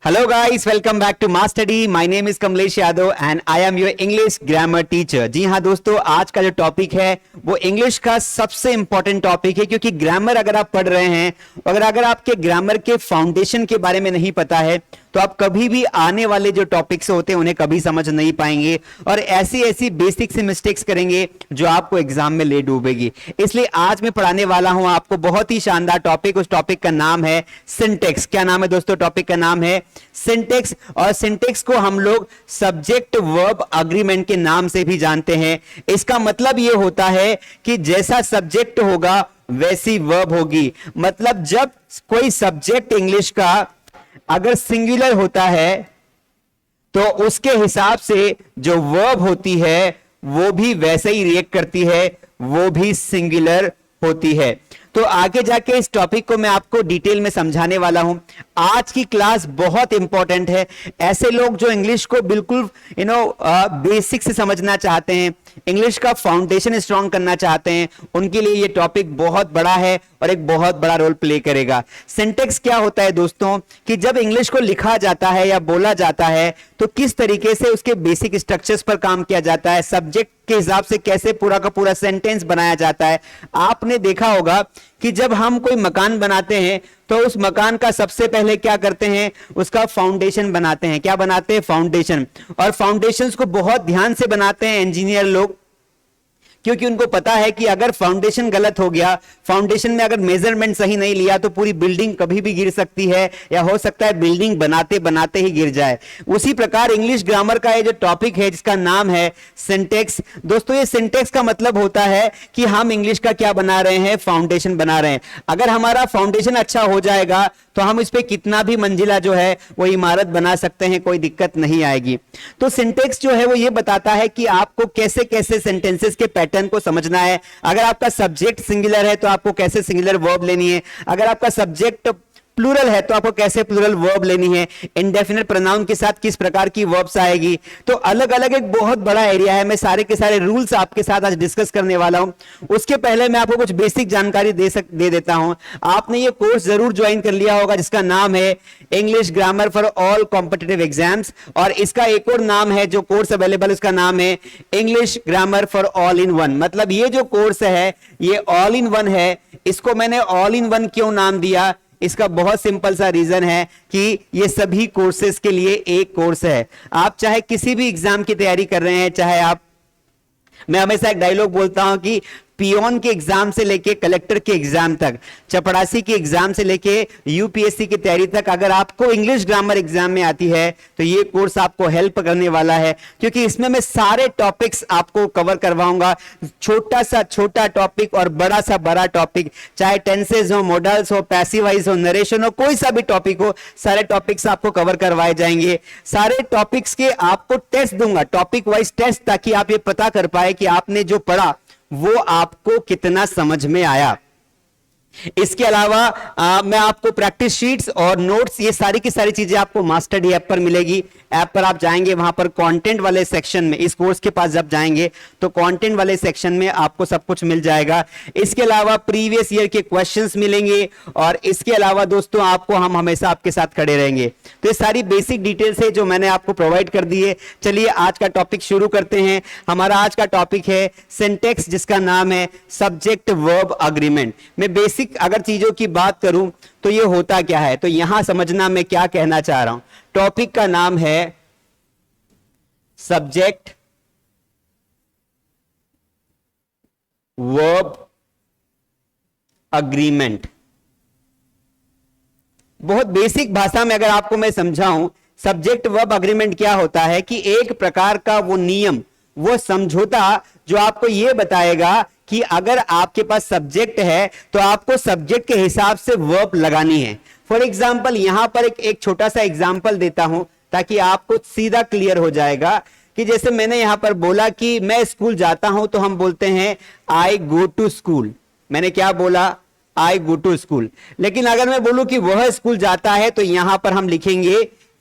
Hello guys, welcome back to Master D. My name is Kamlesh Yadav and I am your English grammar teacher. जी हाँ दोस्तों, आज का जो topic है वो इंग्लिश का सबसे इंपॉर्टेंट टॉपिक है, क्योंकि ग्रामर अगर आप पढ़ रहे हैं, अगर आपके ग्रामर के फाउंडेशन के बारे में नहीं पता है तो आप कभी भी आने वाले जो टॉपिक्स होते हैं उन्हें कभी समझ नहीं पाएंगे और ऐसी ऐसी बेसिक सी मिस्टेक्स करेंगे जो आपको एग्जाम में ले डूबेगी। इसलिए आज मैं पढ़ाने वाला हूं आपको बहुत ही शानदार टॉपिक। उस टॉपिक का नाम है सिंटेक्स। क्या नाम है दोस्तों? टॉपिक का नाम है सिंटेक्स। और सिंटेक्स को हम लोग सब्जेक्ट वर्ब अग्रीमेंट के नाम से भी जानते हैं। इसका मतलब यह होता है कि जैसा सब्जेक्ट होगा वैसी वर्ब होगी। मतलब जब कोई सब्जेक्ट इंग्लिश का अगर सिंगुलर होता है तो उसके हिसाब से जो वर्ब होती है वो भी वैसे ही रिएक्ट करती है, वो भी सिंगुलर होती है। तो आगे जाके इस टॉपिक को मैं आपको डिटेल में समझाने वाला हूं। आज की क्लास बहुत इंपॉर्टेंट है। ऐसे लोग जो इंग्लिश को बिल्कुल बेसिक से समझना चाहते हैं, इंग्लिश का फाउंडेशन स्ट्रांग करना चाहते हैं, उनके लिए ये टॉपिक बहुत बड़ा है और एक बहुत बड़ा रोल प्ले करेगा। सिंटेक्स क्या होता है दोस्तों? कि जब इंग्लिश को लिखा जाता है या बोला जाता है तो किस तरीके से उसके बेसिक स्ट्रक्चर्स पर काम किया जाता है, सब्जेक्ट के हिसाब से कैसे पूरा का पूरा सेंटेंस बनाया जाता है। आपने देखा होगा कि जब हम कोई मकान बनाते हैं तो उस मकान का सबसे पहले क्या करते हैं? उसका फाउंडेशन बनाते हैं। क्या बनाते हैं? फाउंडेशन। और फाउंडेशंस को बहुत ध्यान से बनाते हैं इंजीनियर लोग, क्योंकि उनको पता है कि अगर फाउंडेशन गलत हो गया, फाउंडेशन में अगर मेजरमेंट सही नहीं लिया तो पूरी बिल्डिंग कभी भी गिर सकती है, या हो सकता है बिल्डिंग बनाते बनाते ही गिर जाए। उसी प्रकार इंग्लिश ग्रामर का ये जो टॉपिक है जिसका नाम है सिंटेक्स, दोस्तों ये सिंटेक्स का मतलब होता है कि हम इंग्लिश का क्या बना रहे हैं? फाउंडेशन बना रहे हैं। अगर हमारा फाउंडेशन अच्छा हो जाएगा तो हम इस पे कितना भी मंजिला जो है वो इमारत बना सकते हैं, कोई दिक्कत नहीं आएगी। तो सिंटेक्स जो है वो ये बताता है कि आपको कैसे कैसे सेंटेंसेस के पैटर्न को समझना है। अगर आपका सब्जेक्ट सिंगुलर है तो आपको कैसे सिंगुलर वर्ब लेनी है, अगर आपका सब्जेक्ट प्लूरल है तो आपको कैसे प्लूरल वर्ब लेनी है, इंडेफिनिट प्रोनाउन के साथ किस प्रकार की वर्ब्स आएगी। तो अलग अलग एक बहुत बड़ा एरिया है। मैं सारे के सारे रूल्स आपके साथ आज डिस्कस करने वाला हूं। उसके पहले मैं आपको कुछ बेसिक जानकारी दे देता हूं। आपने ये कोर्स जरूर ज्वाइन कर लिया होगा जिसका नाम है English grammar for all competitive exams, और इसका एक और नाम है जो कोर्स अवेलेबल, उसका नाम है English grammar for all in one. मतलब ये जो कोर्स है ये ऑल इन वन है। इसको मैंने ऑल इन वन क्यों नाम दिया? इसका बहुत सिंपल सा रीजन है कि ये सभी कोर्सेज के लिए एक कोर्स है। आप चाहे किसी भी एग्जाम की तैयारी कर रहे हैं, चाहे आप, मैं हमेशा एक डायलॉग बोलता हूं कि पियोन के एग्जाम से लेके कलेक्टर के एग्जाम तक, चपड़ासी के एग्जाम से लेके यूपीएससी की तैयारी तक, अगर आपको इंग्लिश ग्रामर एग्जाम में आती है तो ये कोर्स आपको हेल्प करने वाला है, क्योंकि इसमें मैं सारे टॉपिक्स आपको कवर करवाऊंगा। छोटा सा छोटा टॉपिक और बड़ा सा बड़ा टॉपिक, चाहे टेंसेज हो, मॉडल्स हो, पैसिव वॉइस हो, नरेशन हो, कोई सा भी टॉपिक हो, सारे टॉपिक्स आपको कवर करवाए जाएंगे। सारे टॉपिक्स के आपको टेस्ट दूंगा, टॉपिक वाइज टेस्ट, ताकि आप ये पता कर पाए कि आपने जो पढ़ा वो आपको कितना समझ में आया। इसके अलावा मैं आपको प्रैक्टिस शीट्स और नोट्स, ये सारी की सारी चीजें आपको मास्टर डी ऐप पर मिलेगी। ऐप पर आप जाएंगे, वहां पर कंटेंट वाले सेक्शन में, इस कोर्स के पास जब जाएंगे तो कंटेंट वाले सेक्शन में आपको सब कुछ मिल जाएगा। इसके अलावा प्रीवियस ईयर के क्वेश्चंस मिलेंगे, और इसके अलावा दोस्तों आपको हम हमेशा आपके साथ खड़े रहेंगे। तो ये सारी बेसिक डिटेल्स है जो मैंने आपको प्रोवाइड कर दी है। चलिए आज का टॉपिक शुरू करते हैं। हमारा आज का टॉपिक है सिंटेक्स, जिसका नाम है सब्जेक्ट वर्ब अग्रीमेंट। मैं बेसिक अगर चीजों की बात करूं तो ये होता क्या है, तो यहां समझना मैं क्या कहना चाह रहा हूं। टॉपिक का नाम है सब्जेक्ट वर्ब अग्रीमेंट। बहुत बेसिक भाषा में अगर आपको मैं समझाऊं, सब्जेक्ट वर्ब अग्रीमेंट क्या होता है कि एक प्रकार का वो नियम, वो समझौता जो आपको ये बताएगा कि अगर आपके पास सब्जेक्ट है तो आपको सब्जेक्ट के हिसाब से वर्ब लगानी है। फॉर एग्जाम्पल यहां पर एक छोटा सा एग्जाम्पल देता हूं ताकि आपको सीधा क्लियर हो जाएगा कि जैसे मैंने यहां पर बोला कि मैं स्कूल जाता हूं तो हम बोलते हैं आई गो टू स्कूल। मैंने क्या बोला? आई गो टू स्कूल। लेकिन अगर मैं बोलूं कि वह स्कूल जाता है तो यहां पर हम लिखेंगे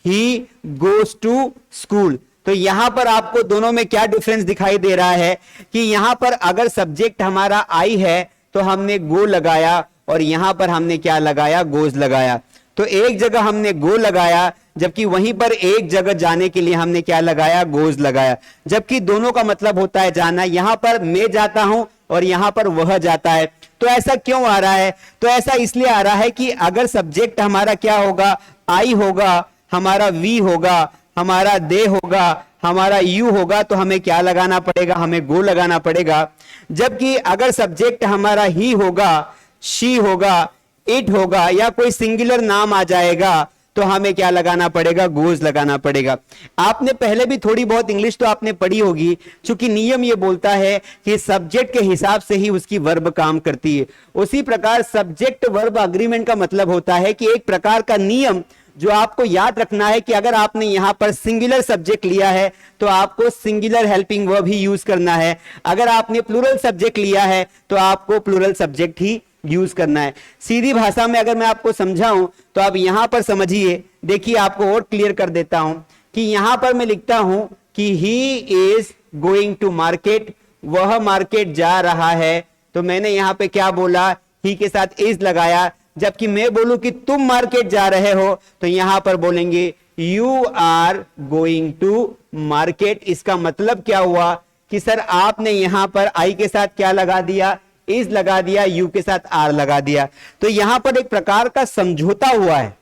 ही गोज टू स्कूल। तो यहां पर आपको दोनों में क्या डिफरेंस दिखाई दे रहा है कि यहां पर अगर सब्जेक्ट हमारा आई है तो हमने गो लगाया, और यहां पर हमने क्या लगाया? गोज लगाया। तो एक जगह हमने गो लगाया जबकि वहीं पर एक जगह जाने के लिए हमने क्या लगाया, गोज लगाया, जबकि दोनों का मतलब होता है जाना। यहां पर मैं जाता हूं और यहां पर वह जाता है। तो ऐसा क्यों आ रहा है? तो ऐसा इसलिए आ रहा है कि अगर सब्जेक्ट हमारा क्या होगा, आई होगा, हमारा वी होगा, हमारा दे होगा, हमारा यू होगा, तो हमें क्या लगाना पड़ेगा, हमें गो लगाना पड़ेगा। जबकि अगर सब्जेक्ट हमारा ही होगा, शी होगा, इट होगा, या कोई सिंगुलर नाम आ जाएगा, तो हमें क्या लगाना पड़ेगा, गोज लगाना पड़ेगा। आपने पहले भी थोड़ी बहुत इंग्लिश तो आपने पढ़ी होगी, क्योंकि नियम ये बोलता है कि सब्जेक्ट के हिसाब से ही उसकी वर्ब काम करती है। उसी प्रकार सब्जेक्ट वर्ब अग्रीमेंट का मतलब होता है कि एक प्रकार का नियम जो आपको याद रखना है कि अगर आपने यहां पर सिंगुलर सब्जेक्ट लिया है तो आपको सिंगुलर हेल्पिंग वर्ब ही यूज करना है। अगर आपने प्लूरल सब्जेक्ट लिया है तो आपको प्लूरल सब्जेक्ट ही यूज करना है। सीधी भाषा में अगर मैं आपको समझाऊं तो आप यहां पर समझिए, देखिए आपको और क्लियर कर देता हूं कि यहां पर मैं लिखता हूं कि he is going to market, वह मार्केट जा रहा है। तो मैंने यहां पे क्या बोला, ही के साथ इज लगाया। जबकि मैं बोलूं कि तुम मार्केट जा रहे हो तो यहां पर बोलेंगे you are going to market. इसका मतलब क्या हुआ कि सर आपने यहां पर आई के साथ क्या लगा दिया, इज लगा दिया, यू के साथ आर लगा दिया। तो यहां पर एक प्रकार का समझौता हुआ है।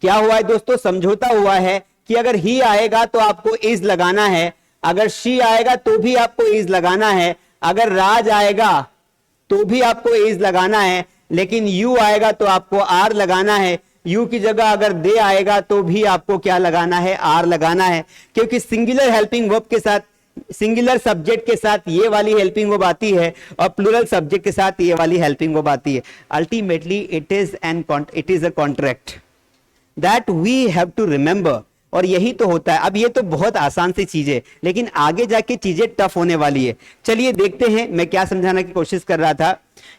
क्या हुआ है दोस्तों, समझौता हुआ है कि अगर ही आएगा तो आपको इज लगाना है, अगर शी आएगा तो भी आपको इज लगाना है, अगर राज आएगा तो भी आपको इज लगाना है, लेकिन यू आएगा तो आपको आर लगाना है। यू की जगह अगर दे आएगा तो भी आपको क्या लगाना है, आर लगाना है, क्योंकि सिंगुलर हेल्पिंग वर्ब के साथ, सिंगुलर सब्जेक्ट के साथ ये वाली हेल्पिंग वर्ब आती है और प्लूरल सब्जेक्ट के साथ ये वाली हेल्पिंग वर्ब आती है। Ultimately it is a contract that we have to remember. और यही तो होता है। अब ये तो बहुत आसान सी चीज है, लेकिन आगे जाके चीजें टफ होने वाली है। चलिए देखते हैं मैं क्या समझाने की कोशिश कर रहा था।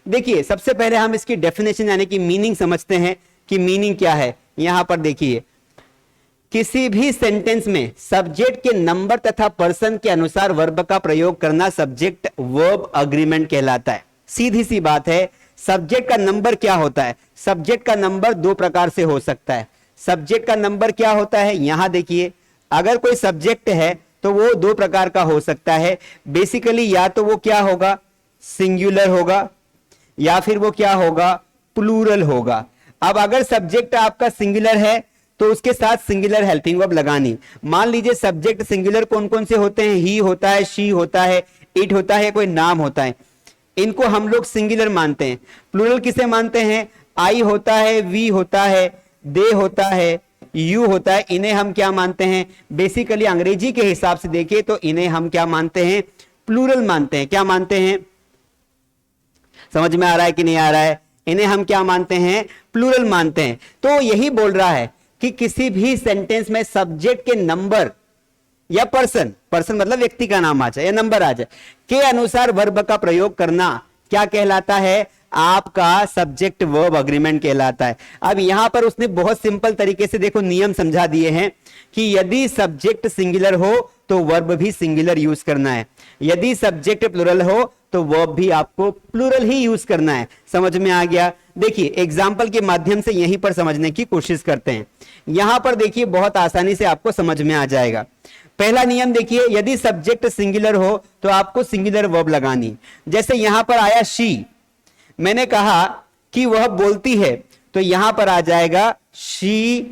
देखिए सबसे पहले हम इसकी डेफिनेशन यानी कि मीनिंग समझते हैं कि मीनिंग क्या है। यहां पर देखिए, किसी भी सेंटेंस में सब्जेक्ट के नंबर तथा पर्सन के अनुसार वर्ब का प्रयोग करना सब्जेक्ट वर्ब अग्रीमेंट कहलाता है। सीधी सी बात है। सब्जेक्ट का नंबर क्या होता है? सब्जेक्ट का नंबर दो प्रकार से हो सकता है। सब्जेक्ट का नंबर क्या होता है, यहां देखिए, अगर कोई सब्जेक्ट है तो वो दो प्रकार का हो सकता है। बेसिकली या तो वो क्या होगा, सिंगुलर होगा, या फिर वो क्या होगा, प्लूरल होगा। अब अगर सब्जेक्ट आपका सिंगुलर है तो उसके साथ सिंगुलर हेल्पिंग वर्ब लगानी। मान लीजिए सब्जेक्ट सिंगुलर कौन कौन से होते हैं, ही होता है, शी होता है, इट होता है, कोई नाम होता है, इनको हम लोग सिंगुलर मानते हैं। प्लूरल किसे मानते हैं? आई होता है, वी होता है, दे होता है, यू होता है, इन्हें हम क्या मानते हैं? बेसिकली अंग्रेजी के हिसाब से देखिए तो इन्हें हम क्या मानते हैं? प्लूरल मानते हैं। क्या मानते हैं? समझ में आ रहा है कि नहीं आ रहा है? इन्हें हम क्या मानते हैं? प्लूरल मानते हैं। तो यही बोल रहा है कि किसी भी सेंटेंस में सब्जेक्ट के नंबर या पर्सन मतलब व्यक्ति का नाम आ जाए या नंबर आ जाए के अनुसार वर्ब का प्रयोग करना क्या कहलाता है? आपका सब्जेक्ट वर्ब अग्रीमेंट कहलाता है। अब यहां पर उसने बहुत सिंपल तरीके से देखो नियम समझा दिए हैं कि यदि सब्जेक्ट सिंगुलर हो तो वर्ब भी सिंगुलर यूज करना है, यदि सब्जेक्ट प्लूरल हो तो वर्ब भी आपको प्लूरल ही यूज करना है। समझ में आ गया? देखिए एग्जाम्पल के माध्यम से यहीं पर समझने की कोशिश करते हैं। यहां पर देखिए बहुत आसानी से आपको समझ में आ जाएगा। पहला नियम देखिए, यदि सब्जेक्ट सिंगुलर हो तो आपको सिंगुलर वर्ब लगानी। जैसे यहां पर आया शी, मैंने कहा कि वह बोलती है, तो यहां पर आ जाएगा शी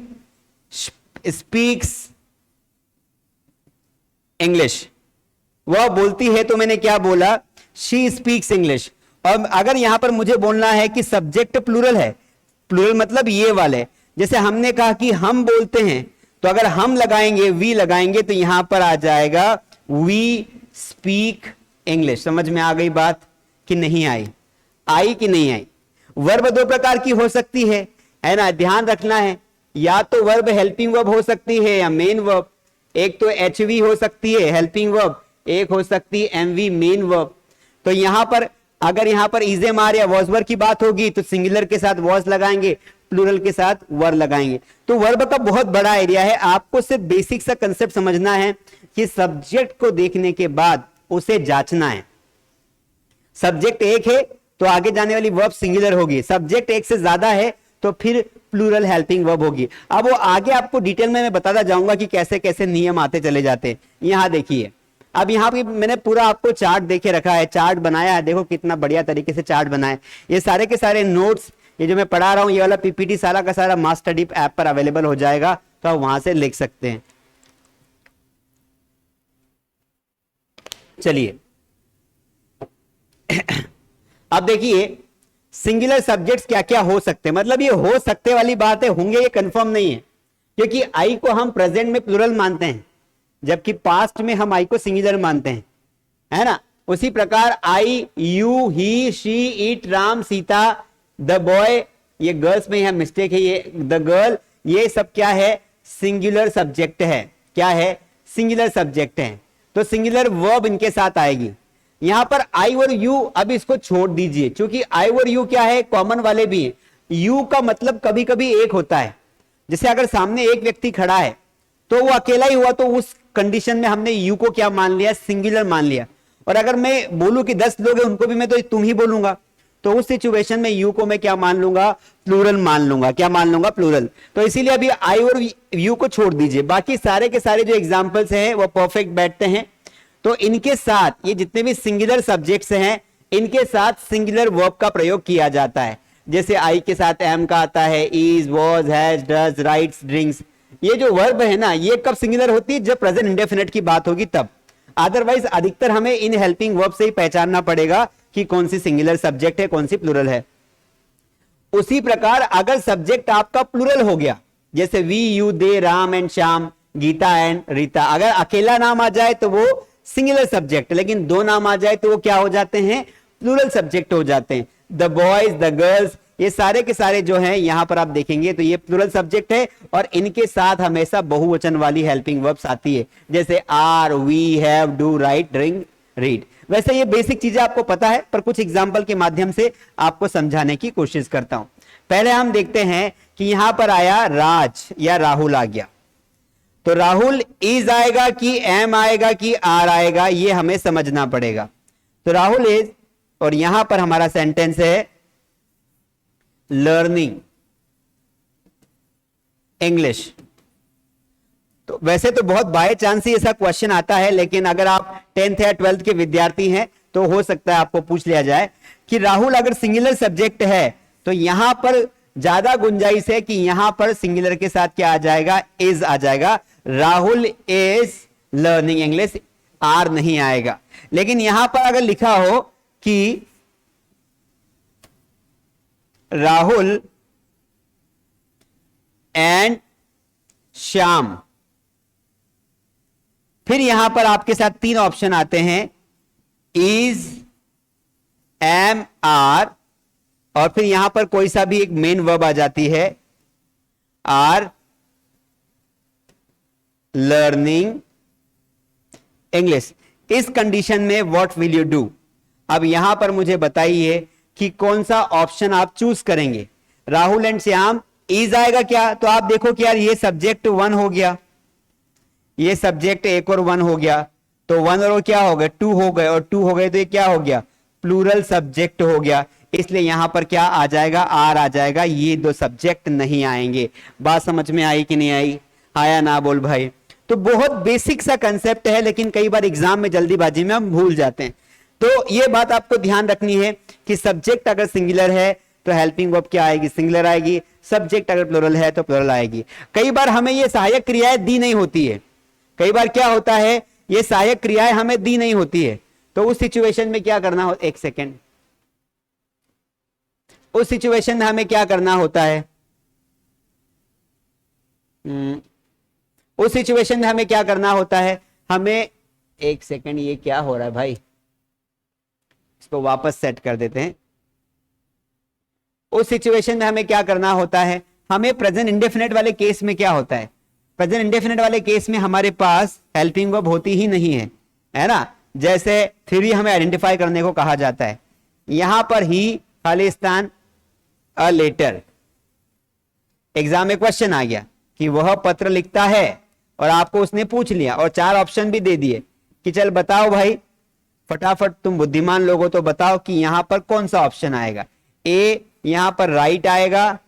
स्पीक्स इंग्लिश। वह बोलती है तो मैंने क्या बोला? She speaks English. और अगर यहां पर मुझे बोलना है कि सब्जेक्ट प्लूरल है, प्लूरल मतलब ये वाले, जैसे हमने कहा कि हम बोलते हैं, तो अगर हम लगाएंगे, वी लगाएंगे, तो यहां पर आ जाएगा वी स्पीक इंग्लिश। समझ में आ गई बात कि नहीं आई? आई कि नहीं आई? वर्ब दो प्रकार की हो सकती है ना, ध्यान रखना है। या तो वर्ब हेल्पिंग वर्ब हो सकती है या मेन वर्ब। एक तो एचवी हो सकती है हेल्पिंग वर्ब, एक हो सकती है एमवी मेन वर्ब। तो यहां पर अगर यहां पर इजेम आर या वॉज की बात होगी तो सिंगुलर के साथ वॉज लगाएंगे, प्लूरल के साथ वर लगाएंगे। तो वर्ब का बहुत बड़ा एरिया है। आपको सिर्फ बेसिक सा कंसेप्ट समझना है कि सब्जेक्ट को देखने के बाद उसे जांचना है। सब्जेक्ट एक है तो आगे जाने वाली वर्ब सिंगुलर होगी, सब्जेक्ट एक से ज्यादा है तो फिर प्लूरल हेल्पिंग वर्ब होगी। अब वो आगे आपको डिटेल में मैं बताता जाऊंगा कि कैसे कैसे नियम आते चले जाते हैं। यहां देखिए, अब यहाँ पे मैंने पूरा आपको चार्ट देके रखा है, चार्ट बनाया है, देखो कितना बढ़िया तरीके से चार्ट बनाया है। ये सारे के सारे नोट्स, ये जो मैं पढ़ा रहा हूं, ये वाला पीपीटी सारा का सारा मास्टर डीप ऐप पर अवेलेबल हो जाएगा, तो आप वहां से लिख सकते हैं। चलिए अब देखिए सिंगुलर सब्जेक्ट्स क्या क्या हो सकते हैं, मतलब ये हो सकते वाली बात है, होंगे ये कंफर्म नहीं है, क्योंकि आई को हम प्रेजेंट में प्लूरल मानते हैं, जबकि पास्ट में हम आई को सिंगुलर मानते हैं, है ना। उसी प्रकार I, you, he, she, it, Ram, Sita, the boy, ये गर्ल्स में यह मिस्टेक है, ये द गर्ल, ये सब क्या है, सिंगुलर सब्जेक्ट है। क्या है, सिंगुलर सब्जेक्ट है, तो सिंगुलर वर्ब इनके साथ आएगी। यहां पर आई और यू, अब इसको छोड़ दीजिए, क्योंकि आई और यू क्या है, कॉमन वाले भी हैं। यू का मतलब कभी कभी एक होता है, जैसे अगर सामने एक व्यक्ति खड़ा है तो वो अकेला ही हुआ, तो उस कंडीशन में हमने यू को क्या मान लिया, सिंगुलर मान लिया। और अगर मैं बोलूं कि 10 लोग हैं, उनको भी मैं तो तुम ही बोलूंगा, तो उस सिचुएशन में यू को मैं क्या मान लूंगा, प्लूरल मान लूंगा। क्या मान लूंगा, प्लूरल। तो इसीलिए अभी आई और यू को छोड़ दीजिए, बाकी सारे के सारे जो एग्जांपल्स हैं वो परफेक्ट बैठते हैं। तो इनके साथ ये जितने भी सिंगुलर सब्जेक्ट्स हैं, इनके साथ सिंगुलर वर्ब का प्रयोग किया जाता है। जैसे आई के साथ एम का आता है, is, was, has, does, rights, drinks. ये जो वर्ब है ना, ये कब सिंगुलर होती है, जब प्रेजेंट इंडेफिनिट की बात होगी तब। अदरवाइज अधिकतर हमें इन हेल्पिंग वर्ब से ही पहचानना पड़ेगा कि कौन सी सिंगुलर सब्जेक्ट है, कौन सी प्लूरल है। उसी प्रकार अगर सब्जेक्ट आपका प्लूरल हो गया, जैसे we, you, they, Ram and Shyam, Geeta and Reeta, अगर अकेला नाम आ जाए तो वो सिंगुलर सब्जेक्ट, लेकिन दो नाम आ जाए तो वो क्या हो जाते हैं, प्लूरल सब्जेक्ट हो जाते हैं। द बॉयज, द गर्ल्स, ये सारे के सारे जो हैं यहां पर आप देखेंगे तो ये प्लूरल सब्जेक्ट है, और इनके साथ हमेशा बहुवचन वाली हेल्पिंग वर्ब्स आती है, जैसे are, we, have, do, write, drink, read. वैसे ये बेसिक चीजें आपको पता है, पर कुछ एग्जांपल के माध्यम से आपको समझाने की कोशिश करता हूं। पहले हम देखते हैं कि यहां पर आया राज या राहुल आ गया, तो राहुल इज आएगा कि एम आएगा कि आर आएगा, ये हमें समझना पड़ेगा। तो राहुल इज, और यहां पर हमारा सेंटेंस है लर्निंग इंग्लिश। तो वैसे तो बहुत बाय चांस ही ऐसा क्वेश्चन आता है, लेकिन अगर आप 10th या 12th के विद्यार्थी हैं तो हो सकता है आपको पूछ लिया जाए कि राहुल अगर सिंगुलर सब्जेक्ट है तो यहां पर ज्यादा गुंजाइश है कि यहां पर सिंगुलर के साथ क्या आ जाएगा, इज आ जाएगा। Rahul is learning English, are नहीं आएगा। लेकिन यहां पर अगर लिखा हो कि राहुल एंड श्याम, फिर यहां पर आपके साथ तीन ऑप्शन आते हैं, इज, एम, आर, और फिर यहां पर कोई सा भी एक मेन वर्ब आ जाती है, आर लर्निंग इंग्लिश। इस कंडीशन में व्हाट विल यू डू। अब यहां पर मुझे बताइए कि कौन सा ऑप्शन आप चूज करेंगे। राहुल एंड श्याम, इज आएगा क्या, तो आप देखो कि यार ये सब्जेक्ट 1 हो गया, ये सब्जेक्ट एक और 1 हो गया, तो 1 और क्या हो गए, 2 हो गए, और 2 हो गए तो ये क्या हो गया, प्लूरल सब्जेक्ट हो गया। इसलिए यहां पर क्या आ जाएगा, आर आ जाएगा, ये दो सब्जेक्ट नहीं आएंगे। बात समझ में आई कि नहीं आई, आया ना, बोल भाई। तो बहुत बेसिक सा कंसेप्ट है, लेकिन कई बार एग्जाम में जल्दीबाजी में हम भूल जाते हैं। तो ये बात आपको ध्यान रखनी है कि सब्जेक्ट अगर सिंगुलर है तो हेल्पिंग वर्ब क्या आएगी, सिंगुलर आएगी। सब्जेक्ट अगर प्लूरल है तो प्लूरल आएगी। कई बार हमें ये सहायक क्रियाएं दी नहीं होती है, कई बार क्या होता है, ये सहायक क्रियाएं हमें दी नहीं होती है, तो उस सिचुएशन में क्या करना हो, एक सेकेंड, उस सिचुएशन में हमें क्या करना होता है, उस सिचुएशन में हमें क्या करना होता है, हमें, एक सेकेंड, ये क्या हो रहा है भाई, इसको वापस सेट कर देते हैं। उस सिचुएशन में हमें क्या करना होता है, हमें प्रेजेंट इंडेफिनिट वाले केस में क्या होता है, प्रेजेंट इंडेफिनिट वाले केस में हमारे पास हेल्पिंग वर्ब होती ही नहीं है ना। जैसे थ्योरी हमें आइडेंटिफाई करने को कहा जाता है, यहां पर ही खालिस्तान अ लेटर, एग्जाम में क्वेश्चन आ गया कि वह पत्र लिखता है, और आपको उसने पूछ लिया और 4 ऑप्शन भी दे दिए कि चल बताओ भाई, फटाफट तुम बुद्धिमान लोगो तो बताओ कि यहां पर कौन सा ऑप्शन आएगा। ए, यहां पर राइट आएगा,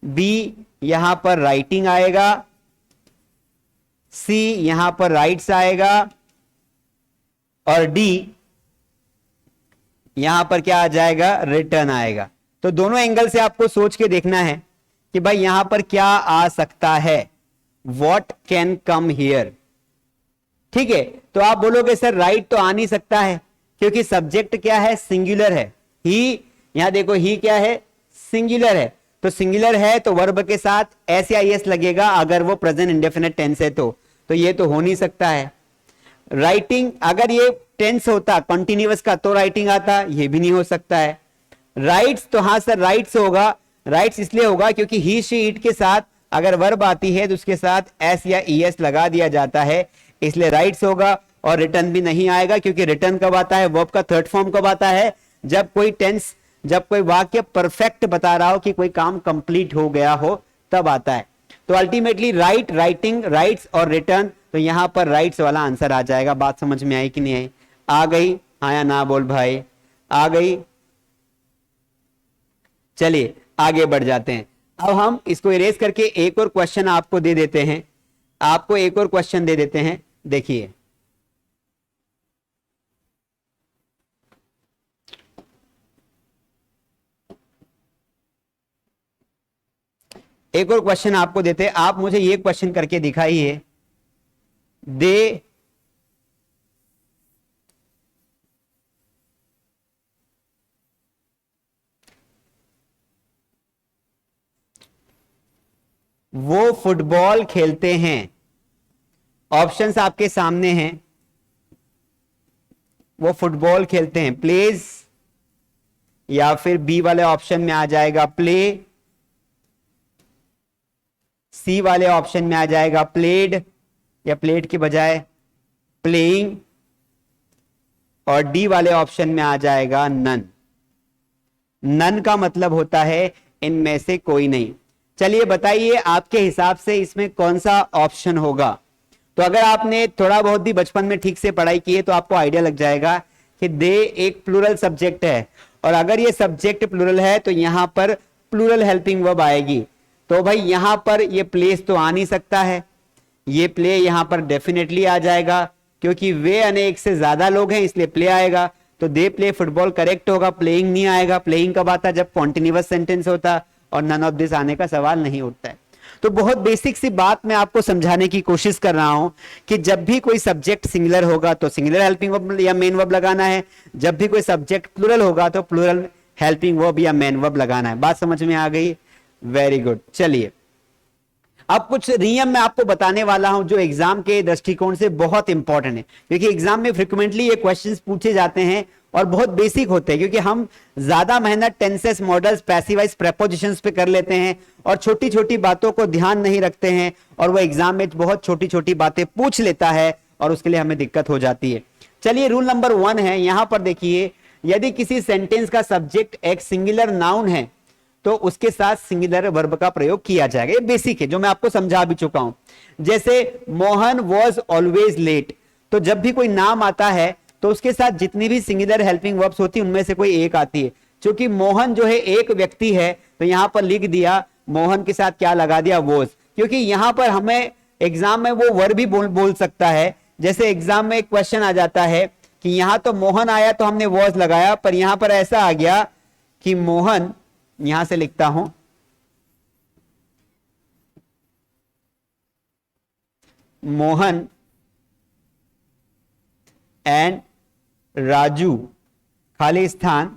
बी यहां पर राइटिंग आएगा, सी यहां पर राइट्स आएगा, और डी यहां पर क्या आ जाएगा, रिटर्न आएगा। तो दोनों एंगल से आपको सोच के देखना है कि भाई यहां पर क्या आ सकता है, वॉट कैन कम हियर। ठीक है, तो आप बोलोगे सर राइट तो आ नहीं सकता है, क्योंकि सब्जेक्ट क्या है, सिंगुलर है। ही, यहां देखो ही क्या है, सिंगुलर है। तो सिंगुलर है तो वर्ब के साथ एस या एस लगेगा, अगर वो प्रेजेंट इंडेफिनिट टेंस है तो ये तो हो नहीं सकता है। राइटिंग, अगर ये टेंस होता कंटिन्यूअस का तो राइटिंग आता, ये भी नहीं हो सकता है। राइट्स, तो हाँ सर राइट्स होगा। राइट्स इसलिए होगा क्योंकि ही शी इट के साथ अगर वर्ब आती है तो उसके साथ एस या ईएस लगा दिया जाता है, इसलिए राइट्स होगा। और रिटर्न भी नहीं आएगा, क्योंकि रिटर्न कब आता है, वर्ब का थर्ड फॉर्म कब आता है, जब कोई टेंस, जब कोई वाक्य परफेक्ट बता रहा हो कि कोई काम कंप्लीट हो गया हो, तब आता है। तो अल्टीमेटली राइट, राइटिंग, राइट्स और रिटर्न, तो यहां पर राइट्स वाला आंसर आ जाएगा। बात समझ में आई कि नहीं आई? आ गई? हाँ या ना बोल भाई, आ गई? चलिए आगे बढ़ जाते हैं। अब हम इसको इरेज करके एक और क्वेश्चन आपको दे देते हैं, आपको एक और क्वेश्चन दे देते हैं। देखिए, एक और क्वेश्चन आपको देते हैं। आप मुझे ये क्वेश्चन करके दिखाइए, दे वो फुटबॉल खेलते हैं। ऑप्शंस आपके सामने हैं, वो फुटबॉल खेलते हैं, प्लेज, या फिर बी वाले ऑप्शन में आ जाएगा प्ले, सी वाले ऑप्शन में आ जाएगा प्लेड, या प्लेड के बजाय प्लेइंग, और डी वाले ऑप्शन में आ जाएगा नन। नन का मतलब होता है इनमें से कोई नहीं। चलिए बताइए आपके हिसाब से इसमें कौन सा ऑप्शन होगा। तो अगर आपने थोड़ा बहुत भी बचपन में ठीक से पढ़ाई की है तो आपको आइडिया लग जाएगा कि दे एक प्लूरल सब्जेक्ट है, और अगर ये सब्जेक्ट प्लूरल है तो यहां पर प्लूरल हेल्पिंग वर्ब आएगी। तो भाई यहां पर ये प्लेस तो आ नहीं सकता है, ये प्ले यहां पर डेफिनेटली आ जाएगा, क्योंकि वे अनेक से ज्यादा लोग हैं इसलिए प्ले आएगा। तो दे प्ले फुटबॉल करेक्ट होगा, प्लेइंग नहीं आएगा। प्लेइंग कब आता, जब कॉन्टिन्यूअस सेंटेंस होता, और नन ऑफ दिस आने का सवाल नहीं उठता है। तो बहुत बेसिक सी बात मैं आपको समझाने की कोशिश कर रहा हूं कि जब भी कोई सब्जेक्ट सिंगुलर होगा तो सिंगुलर हेल्पिंग वर्ब या मेन वर्ब लगाना है, जब भी कोई सब्जेक्ट प्लूरल होगा तो प्लूरल हेल्पिंग वर्ब या मेन वर्ब लगाना है। बात समझ में आ गई? Very good. चलिए अब कुछ नियम मैं आपको बताने वाला हूं जो एग्जाम के दृष्टिकोण से बहुत इंपॉर्टेंट है, क्योंकि एग्जाम में फ्रिक्वेंटली ये क्वेश्चंस पूछे जाते हैं और बहुत बेसिक होते हैं, क्योंकि हम ज्यादा मेहनत टेंसेस, मॉडल्स, पैसिवाइज, प्रेपोजिशंस पे कर लेते हैं और छोटी छोटी बातों को ध्यान नहीं रखते हैं, और वो एग्जाम में बहुत छोटी छोटी बातें पूछ लेता है और उसके लिए हमें दिक्कत हो जाती है। चलिए रूल नंबर 1 है, यहां पर देखिए, यदि किसी सेंटेंस का सब्जेक्ट एक सिंगुलर नाउन है तो उसके साथ सिंगुलर वर्ब का प्रयोग किया जाएगा। ये बेसिक है जो मैं आपको समझा भी चुका हूं। जैसे मोहन वॉज ऑलवेज लेट, तो जब भी कोई नाम आता है तो उसके साथ जितनी भी सिंगुलर हेल्पिंग वर्ब्स होती है उनमें से कोई एक आती है। क्योंकि मोहन जो है एक व्यक्ति है तो यहां पर लिख दिया मोहन के साथ क्या लगा दिया, वॉज, क्योंकि यहां पर हमें एग्जाम में वो वर्ब भी बोल सकता है। जैसे एग्जाम में एक क्वेश्चन आ जाता है कि यहां तो मोहन आया तो हमने वॉज लगाया, पर यहां पर ऐसा आ गया कि मोहन, यहां से लिखता हूं, मोहन एंड राजू, खाली स्थान,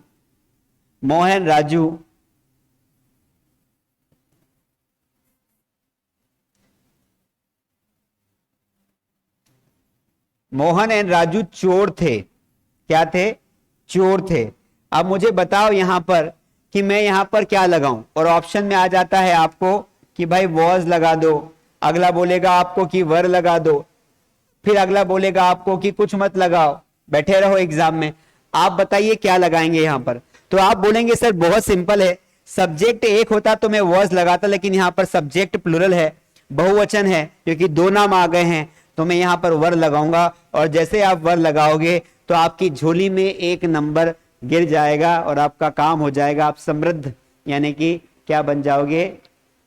मोहन राजू मोहन एंड राजू चोर थे। क्या थे? चोर थे। अब मुझे बताओ यहां पर कि मैं यहां पर क्या लगाऊं, और ऑप्शन में आ जाता है आपको कि भाई वॉज लगा दो, अगला बोलेगा आपको कि वर लगा दो, फिर अगला बोलेगा आपको कि कुछ मत लगाओ, बैठे रहो एग्जाम में। आप बताइए क्या लगाएंगे यहां पर? तो आप बोलेंगे सर बहुत सिंपल है, सब्जेक्ट एक होता तो मैं वॉज लगाता, लेकिन यहां पर सब्जेक्ट प्लूरल है, बहुवचन है, क्योंकि दो नाम आ गए हैं, तो मैं यहां पर वर लगाऊंगा। और जैसे आप वर लगाओगे तो आपकी झोली में एक नंबर गिर जाएगा और आपका काम हो जाएगा, आप समृद्ध यानी कि क्या बन जाओगे,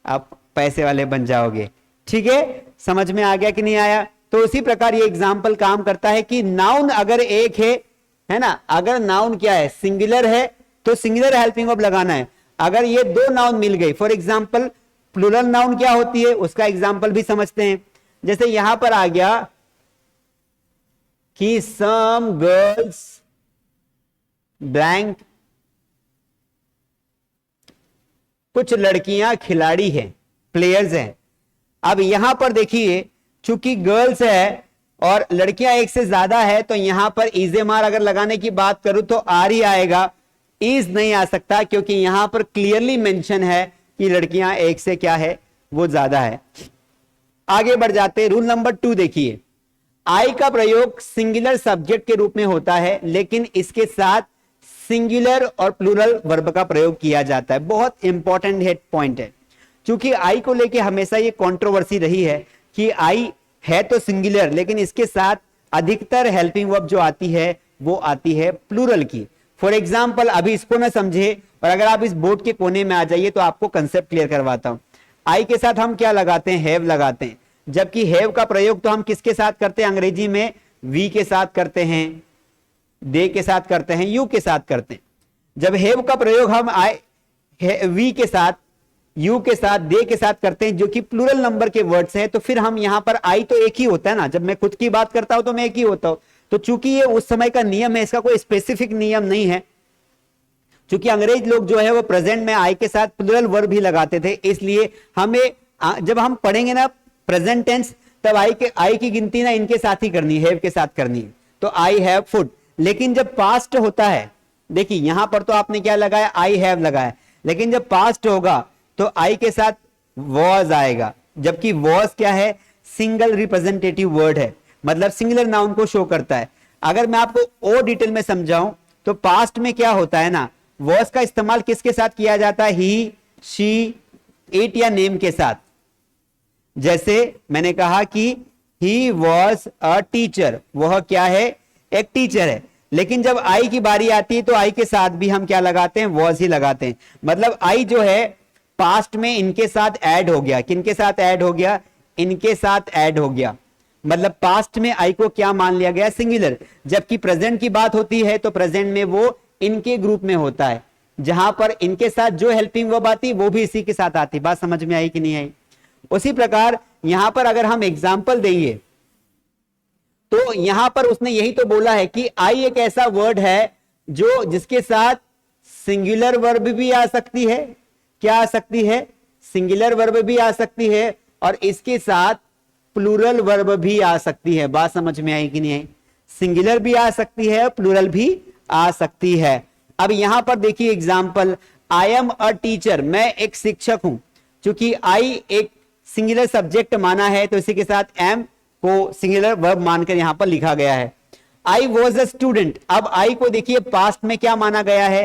आप पैसे वाले बन जाओगे। ठीक है, समझ में आ गया कि नहीं आया? तो उसी प्रकार ये एग्जाम्पल काम करता है कि नाउन अगर एक है ना, अगर नाउन क्या है, सिंगुलर है तो सिंगुलर हेल्पिंग वर्ब लगाना है। अगर ये दो नाउन मिल गई, फॉर एग्जाम्पल प्लूरल नाउन क्या होती है उसका एग्जाम्पल भी समझते हैं। जैसे यहां पर आ गया कि सम गर्ल्स ब्लैंक, कुछ लड़कियां खिलाड़ी हैं, प्लेयर्स हैं। अब यहां पर देखिए चूंकि गर्ल्स है और लड़कियां एक से ज्यादा है, तो यहां पर इजेमार अगर लगाने की बात करूं तो आर ही आएगा, इज नहीं आ सकता, क्योंकि यहां पर क्लियरली मेंशन है कि लड़कियां एक से क्या है, वो ज्यादा है। आगे बढ़ जाते हैं, रूल नंबर 2 देखिए, आई का प्रयोग सिंगुलर सब्जेक्ट के रूप में होता है, लेकिन इसके साथ सिंगुलर और प्लूरल वर्ब का प्रयोग किया जाता है। बहुत इंपॉर्टेंट हेड पॉइंट है, क्योंकि आई को लेके हमेशा ये कंट्रोवर्सी रही है कि आई है तो सिंगुलर, लेकिन इसके साथ अधिकतर हेल्पिंग वर्ब जो आती है वो आती है प्लूरल की। फॉर एग्जाम्पल अभी इसको ना समझे, और अगर आप इस बोर्ड के कोने में आ जाइए तो आपको कंसेप्ट क्लियर करवाता हूं। आई के साथ हम क्या लगाते हैं, हैव लगाते हैं, जबकि हैव का प्रयोग तो हम किसके साथ करते हैं अंग्रेजी में, वी के साथ करते हैं, दे के साथ करते हैं, यू के साथ करते हैं। जब हैव का प्रयोग हम वी के साथ, यू के साथ, दे के साथ करते हैं, जो कि प्लूरल नंबर के वर्ड्स हैं, तो फिर हम यहां पर आई तो एक ही होता है ना, जब मैं खुद की बात करता हूं तो मैं एक ही होता हूं। तो चूंकि ये उस समय का नियम है, इसका कोई स्पेसिफिक नियम नहीं है। चूंकि अंग्रेज लोग जो है वो प्रेजेंट में आई के साथ प्लूरल वर्ब भी लगाते थे, इसलिए हमें जब हम पढ़ेंगे ना प्रेजेंट टेंस, तब आई की गिनती ना इनके साथ ही करनी है, हैव के साथ करनी है। तो आई हैव फूड। लेकिन जब पास्ट होता है, देखिए यहां पर तो आपने क्या लगाया, आई हैव लगाया, लेकिन जब पास्ट होगा तो आई के साथ वॉज आएगा, जबकि वॉज क्या है, सिंगल रिप्रेजेंटेटिव वर्ड है, मतलब सिंगुलर नाउन को शो करता है। अगर मैं आपको और डिटेल में समझाऊं तो पास्ट में क्या होता है ना, वॉज का इस्तेमाल किसके साथ किया जाता है, ही, शी, इट या नेम के साथ। जैसे मैंने कहा कि ही वॉज अ टीचर, वह क्या है, एक टीचर है। लेकिन जब आई की बारी आती है तो आई के साथ भी हम क्या लगाते हैं, वॉज ही लगाते हैं। मतलब आई जो है पास्ट में इनके साथ ऐड हो गया, किनके साथ ऐड हो गया, इनके साथ ऐड हो गया। मतलब पास्ट में आई को क्या मान लिया गया, सिंगुलर। जबकि प्रेजेंट की बात होती है तो प्रेजेंट में वो इनके ग्रुप में होता है, जहां पर इनके साथ जो हेल्पिंग वर्ब आती वो भी इसी के साथ आती। बात समझ में आई कि नहीं आई? उसी प्रकार यहां पर अगर हम एग्जाम्पल देंगे तो यहां पर उसने यही तो बोला है कि आई एक ऐसा वर्ड है जो जिसके साथ सिंगुलर वर्ब भी आ सकती है, क्या आ सकती है, सिंगुलर वर्ब भी आ सकती है, और इसके साथ प्लूरल वर्ब भी आ सकती है। बात समझ में आई कि नहीं आई? सिंगुलर भी आ सकती है, प्लूरल भी आ सकती है। अब यहां पर देखिए example, I am a teacher, मैं एक शिक्षक हूं। क्योंकि आई एक सिंगुलर सब्जेक्ट माना है तो इसी के साथ एम को सिंगुलर वर्ब मानकर यहां पर लिखा गया है। आई वॉज अ स्टूडेंट, अब आई को देखिए पास्ट में क्या माना गया है,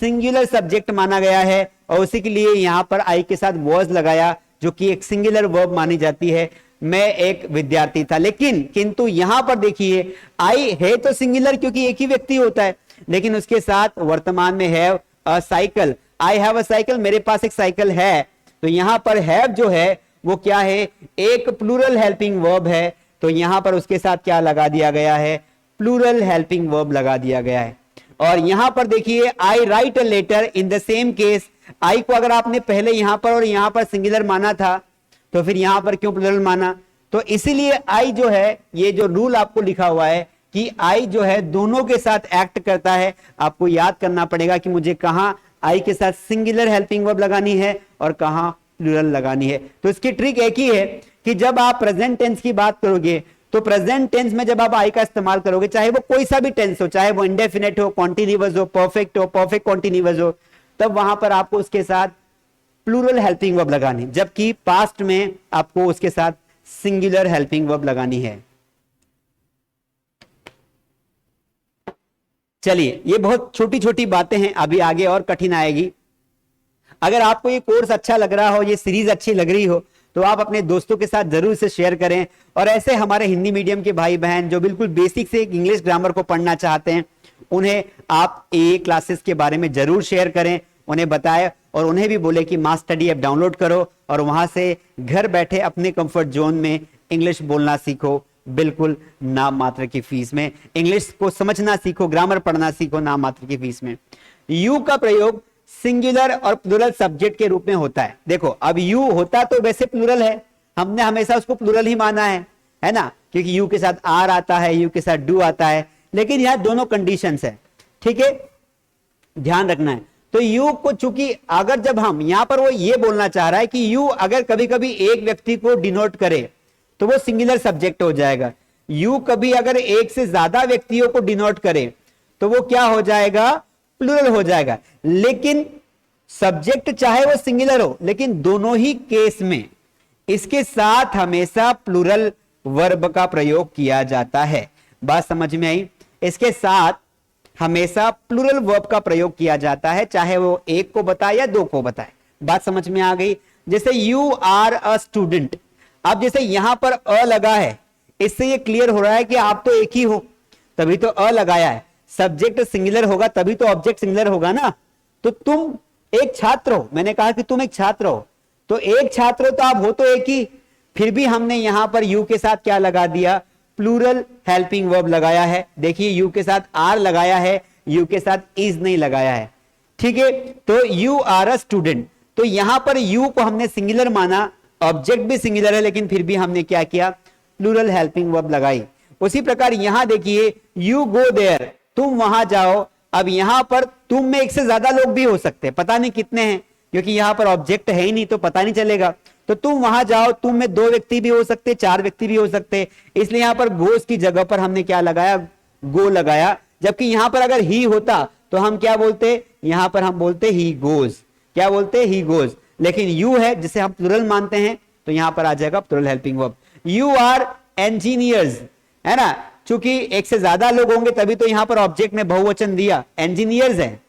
सिंगुलर सब्जेक्ट माना गया है, और उसी के लिए यहां पर आई के साथ वॉज लगाया, जो कि एक सिंगुलर वर्ब मानी जाती है। मैं एक विद्यार्थी था, लेकिन किंतु यहां पर देखिए आई है तो सिंगुलर क्योंकि एक ही व्यक्ति होता है, लेकिन उसके साथ वर्तमान में have a cycle, I have a cycle, मेरे पास एक साइकिल है। तो यहां पर हैव जो है वो क्या है, एक प्लूरल हेल्पिंग वर्ब है, तो यहां पर उसके साथ क्या लगा दिया गया है, प्लूरल हेल्पिंग वर्ब लगा दिया गया है। और यहां पर देखिए I write a letter, in the same case, I को अगर आपने पहले यहां पर और यहां पर सिंगुलर माना था तो फिर यहां पर क्यों प्लूरल माना? तो इसीलिए आई जो है, ये जो रूल आपको लिखा हुआ है कि आई जो है दोनों के साथ एक्ट करता है। आपको याद करना पड़ेगा कि मुझे कहां आई के साथ सिंगुलर हेल्पिंग वर्ब लगानी है और कहां प्लूरल लगानी है। तो इसकी ट्रिक एक ही है कि जब आप प्रेजेंट टेंस की बात करोगे तो प्रेजेंट टेंस में जब आप आई का इस्तेमाल करोगे, चाहे वो कोई सा भी टेंस हो, चाहे वो इंडेफिनेट हो, कॉन्टिन्यूअस हो, परफेक्ट हो, परफेक्ट कॉन्टिन्यूअस हो, तब वहां पर आपको उसके साथ प्लूरल हेल्पिंग वर्ब लगानी, जबकि पास्ट में आपको उसके साथ सिंगुलर हेल्पिंग वर्ब लगानी है। चलिए, ये बहुत छोटी छोटी बातें हैं, अभी आगे और कठिन आएगी। अगर आपको ये कोर्स अच्छा लग रहा हो, ये सीरीज अच्छी लग रही हो, तो आप अपने दोस्तों के साथ जरूर से शेयर करें। और ऐसे हमारे हिंदी मीडियम के भाई बहन जो बिल्कुल बेसिक से इंग्लिश ग्रामर को पढ़ना चाहते हैं, उन्हें आप ए क्लासेस के बारे में जरूर शेयर करें, उन्हें बताएं। और उन्हें भी बोले कि मास स्टडी ऐप डाउनलोड करो और वहां से घर बैठे अपने कंफर्ट जोन में इंग्लिश बोलना सीखो, बिल्कुल नाम मात्र की फीस में। इंग्लिश को समझना सीखो, ग्रामर पढ़ना सीखो नाम मात्र की फीस में। यू का प्रयोग सिंगुलर और प्लूरल सब्जेक्ट के रूप में होता है। देखो अब यू होता तो वैसे प्लूरल है, हमने हमेशा उसको प्लूरल ही माना है ना, क्योंकि यू के साथ आर आता है, यू के साथ डू आता है, लेकिन यहां दोनों कंडीशंस है, ठीक है, ध्यान रखना है। तो यू को चूंकि अगर जब हम यहां पर वो ये बोलना चाह रहा है कि यू अगर कभी कभी एक व्यक्ति को डिनोट करे तो वो सिंगुलर सब्जेक्ट हो जाएगा। यू कभी अगर एक से ज्यादा व्यक्तियों को डिनोट करे तो वो क्या हो जाएगा, प्लूरल हो जाएगा। लेकिन सब्जेक्ट चाहे वो सिंगुलर हो, लेकिन दोनों ही केस में इसके साथ हमेशा प्लूरल वर्ब का प्रयोग किया जाता है। बात समझ में आई? इसके साथ हमेशा प्लूरल वर्ब का प्रयोग किया जाता है, चाहे वो एक को बताए या दो को बताए। बात समझ में आ गई? जैसे यू आर अ स्टूडेंट, अब जैसे यहां पर अ लगा है, इससे ये क्लियर हो रहा है कि आप तो एक ही हो, तभी तो अ लगाया है। सब्जेक्ट सिंगुलर होगा तभी तो ऑब्जेक्ट सिंगुलर होगा ना। तो तुम एक छात्र हो, मैंने कहा कि तुम एक छात्र हो, तो एक छात्र हो तो आप हो तो एक ही, फिर भी हमने यहां पर यू के साथ क्या लगा दिया, प्लूरल हेल्पिंग वर्ब लगाया है। देखिए यू के साथ आर लगाया है, यू के साथ इज नहीं लगाया है, ठीक है। तो यू आर अ स्टूडेंट, तो यहां पर यू को हमने सिंगुलर माना, ऑब्जेक्ट भी सिंगुलर है, लेकिन फिर भी हमने क्या किया, प्लूरल हेल्पिंग वर्ब लगाई। उसी प्रकार यहां देखिए यू गो देयर, तुम वहां जाओ। अब यहां पर तुम में एक से ज्यादा लोग भी हो सकते हैं, पता नहीं कितने हैं, क्योंकि यहां पर ऑब्जेक्ट है ही नहीं तो पता नहीं चलेगा। तो तुम वहां जाओ, तुम में दो व्यक्ति भी हो सकते, चार व्यक्ति भी हो सकते, इसलिए यहां पर गोस की जगह पर हमने क्या लगाया, गो लगाया। जबकि यहां पर अगर ही होता तो हम क्या बोलते, यहां पर हम बोलते ही गोज, क्या बोलते, ही गोज। लेकिन यू है जिसे हम प्लूरल मानते हैं, तो यहां पर आ जाएगा plural helping verb. You are engineers, है ना, चूंकि एक से ज्यादा लोग होंगे तभी तो यहां पर ऑब्जेक्ट में बहुवचन दिया, इंजीनियर्स है।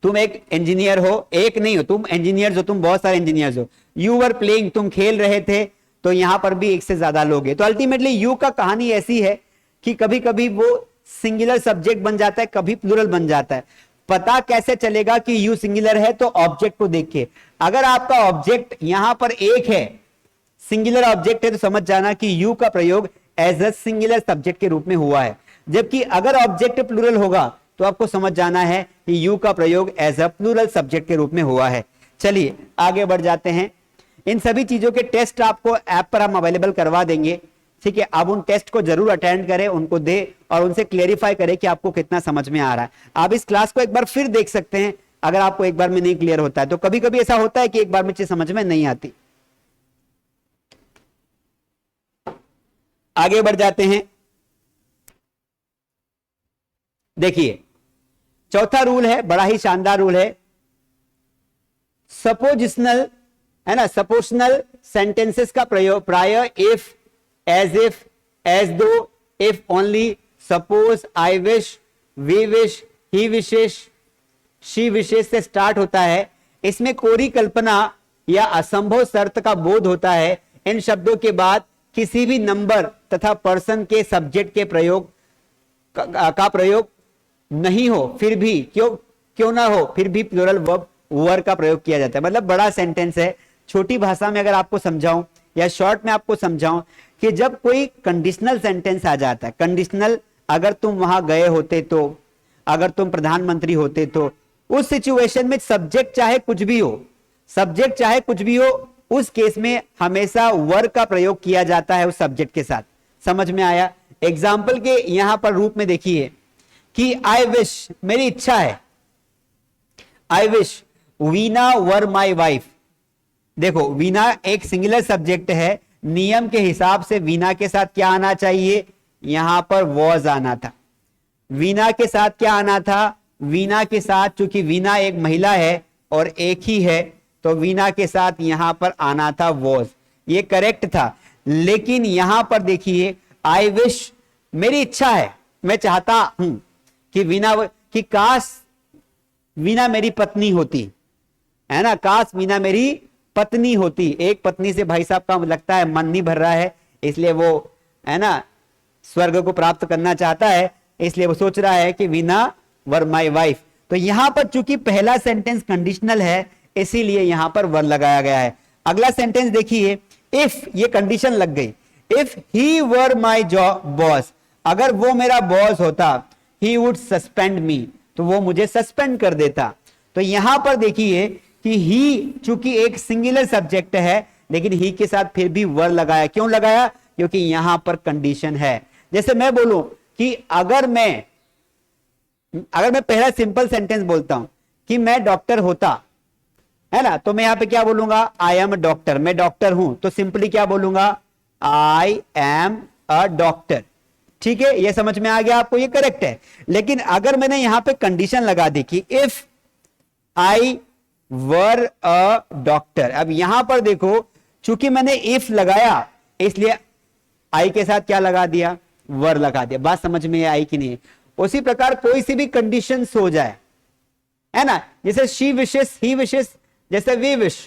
तुम एक इंजीनियर हो, एक नहीं हो, तुम इंजीनियर्स हो, तुम बहुत सारे इंजीनियर्स हो। यू वर प्लेइंग, तुम खेल रहे थे, तो यहां पर भी एक से ज्यादा लोग हैं। तो अल्टीमेटली यू का कहानी ऐसी है कि कभी कभी वो सिंगुलर सब्जेक्ट बन जाता है, कभी प्लूरल बन जाता है। पता कैसे चलेगा कि यू सिंगुलर है, तो ऑब्जेक्ट को देखिए। अगर आपका ऑब्जेक्ट यहां पर एक है, सिंगुलर ऑब्जेक्ट है, तो समझ जाना कि यू का प्रयोग एज अ सिंगुलर सब्जेक्ट के रूप में हुआ है। जबकि अगर ऑब्जेक्ट प्लूरल होगा तो आपको समझ जाना है कि यू का प्रयोग एज अ प्लूरल सब्जेक्ट के रूप में हुआ है। चलिए आगे बढ़ जाते हैं। इन सभी चीजों के टेस्ट आपको ऐप पर हम अवेलेबल करवा देंगे, ठीक है। आप उन टेस्ट को जरूर अटेंड करें, उनको दे और उनसे क्लेरिफाई करें कि आपको कितना समझ में आ रहा है। आप इस क्लास को एक बार फिर देख सकते हैं अगर आपको एक बार में नहीं क्लियर होता है। तो कभी कभी ऐसा होता है कि एक बार में चीज समझ में नहीं आती। आगे बढ़ जाते हैं। देखिए चौथा रूल है, बड़ा ही शानदार रूल है, सपोजिशनल, है ना, सपोजिशनल सेंटेंसेस का प्रयोग प्राय if, as though, if only, suppose, I wish, we wish, he wishes, she wishes से स्टार्ट होता है। इसमें कोरी कल्पना या असंभव शर्त का बोध होता है। इन शब्दों के बाद किसी भी नंबर तथा पर्सन के सब्जेक्ट के प्रयोग का प्रयोग नहीं हो, फिर भी क्यों ना हो, फिर भी प्लूरल वर्ब वर का प्रयोग किया जाता है। मतलब बड़ा सेंटेंस है। छोटी भाषा में अगर आपको समझाऊं या शॉर्ट में आपको समझाऊं कि जब कोई कंडीशनल सेंटेंस आ जाता है, कंडीशनल, अगर तुम वहां गए होते तो, अगर तुम प्रधानमंत्री होते तो, उस सिचुएशन में सब्जेक्ट चाहे कुछ भी हो, सब्जेक्ट चाहे कुछ भी हो, उस केस में हमेशा वर का प्रयोग किया जाता है उस सब्जेक्ट के साथ। समझ में आया? एग्जाम्पल के यहां पर रूप में देखिए कि आई विश, मेरी इच्छा है, I wish Veena were my wife. देखो वीना एक सिंगुलर सब्जेक्ट है, नियम के हिसाब से वीना के साथ क्या आना चाहिए, यहां पर वॉज आना था। वीना के साथ क्या आना था, वीना के साथ, चूंकि वीना एक महिला है और एक ही है, तो वीना के साथ यहां पर आना था वॉज, ये करेक्ट था। लेकिन यहां पर देखिए आई विश, मेरी इच्छा है, मैं चाहता हूं कि काश वीना मेरी पत्नी होती, है ना, काश वीना मेरी पत्नी होती। एक पत्नी से भाई साहब का लगता है मन नहीं भर रहा है, इसलिए वो, है ना, स्वर्ग को प्राप्त करना चाहता है, इसलिए वो सोच रहा है कि वीना वर माई वाइफ। तो यहां पर चूंकि पहला सेंटेंस कंडीशनल है इसीलिए यहां पर वर लगाया गया है। अगला सेंटेंस देखिए, इफ, ये कंडीशन लग गई, if he were my boss, अगर वो मेरा बॉस होता, ही वुड सस्पेंड मी, तो वो मुझे सस्पेंड कर देता। तो यहां पर देखिए कि ही चूंकि एक सिंगुलर सब्जेक्ट है लेकिन ही के साथ फिर भी वर लगाया। क्यों लगाया? क्योंकि यहां पर कंडीशन है। जैसे मैं बोलूं कि अगर मैं पहला सिंपल सेंटेंस बोलता हूं कि मैं डॉक्टर होता, है ना, तो मैं यहां पे क्या बोलूंगा? आई एम अ डॉक्टर, मैं डॉक्टर हूं, तो सिंपली क्या बोलूंगा? I am a doctor. ठीक है, ये समझ में आ गया आपको, ये करेक्ट है। लेकिन अगर मैंने यहां पे कंडीशन लगा दी कि if I were a doctor, अब यहां पर देखो चूंकि मैंने इफ लगाया इसलिए आई के साथ क्या लगा दिया? वर लगा दिया। बात समझ में आई कि नहीं? उसी प्रकार कोई सी भी कंडीशन हो जाए, है ना, जैसे शी विशेस, ही विशेस, जैसे वी विश,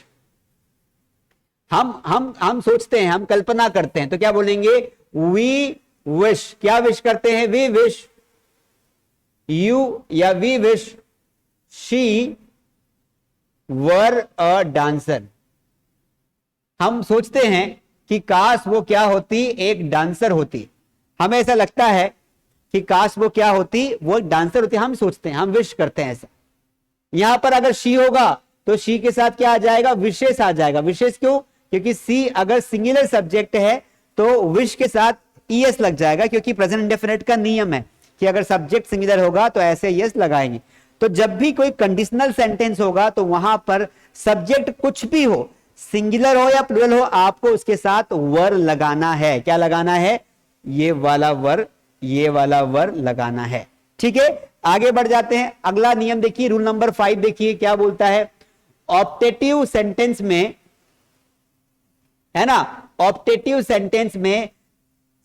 हम सोचते हैं, हम कल्पना करते हैं, तो क्या बोलेंगे? We wish. क्या विश करते हैं? वी विश यू या we wish she were a dancer. हम सोचते हैं कि काश वो क्या होती? एक डांसर होती। हमें ऐसा लगता है कि काश वो क्या होती? वो डांसर होती। हम सोचते हैं, हम विश करते हैं ऐसा। यहां पर अगर शी होगा तो शी के साथ क्या आ जाएगा? विशेष आ जाएगा। विशेष क्यों? क्योंकि सी अगर सिंगुलर सब्जेक्ट है तो विश के साथ ईएस लग जाएगा, क्योंकि प्रेजेंट इंडेफिनिट का नियम है कि अगर सब्जेक्ट सिंगुलर होगा तो ऐसे यस लगाएंगे। तो जब भी कोई कंडीशनल सेंटेंस होगा तो वहां पर सब्जेक्ट कुछ भी हो, सिंगुलर हो या प्लूरल हो, आपको उसके साथ वर लगाना है। क्या लगाना है? ये वाला वर लगाना है। ठीक है, आगे बढ़ जाते हैं। अगला नियम देखिए, रूल नंबर 5 देखिए क्या बोलता है। ऑप्टेटिव सेंटेंस में, है ना, ऑप्टेटिव सेंटेंस में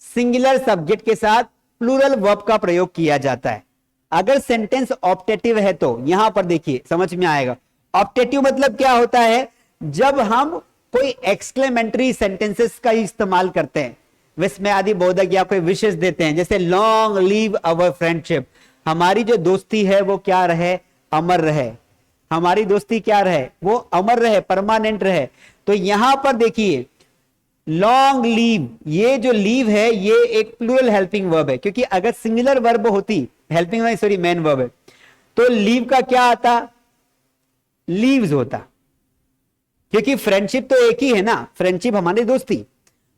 सिंगुलर सब्जेक्ट के साथ प्लूरल वर्ब का प्रयोग किया जाता है। अगर सेंटेंस ऑप्टेटिव है तो यहां पर देखिए समझ में आएगा। ऑप्टेटिव मतलब क्या होता है? जब हम कोई एक्सक्लेमेंटरी सेंटेंसेस का इस्तेमाल करते हैं, विस्मयादि बोधक या कोई विशेष देते हैं, जैसे लॉन्ग लीव अवर फ्रेंडशिप, हमारी जो दोस्ती है वो क्या रहे? अमर रहे। हमारी दोस्ती क्या रहे? वो अमर रहे, परमानेंट रहे। तो यहां पर देखिए लॉन्ग लीव, ये जो लीव है ये एक प्लूरल हेल्पिंग वर्ब है, क्योंकि अगर सिंगुलर वर्ब होती, helping verb sorry main verb है, तो लीव का क्या आता? लीव्स होता, क्योंकि फ्रेंडशिप तो एक ही है ना, फ्रेंडशिप हमारी दोस्ती।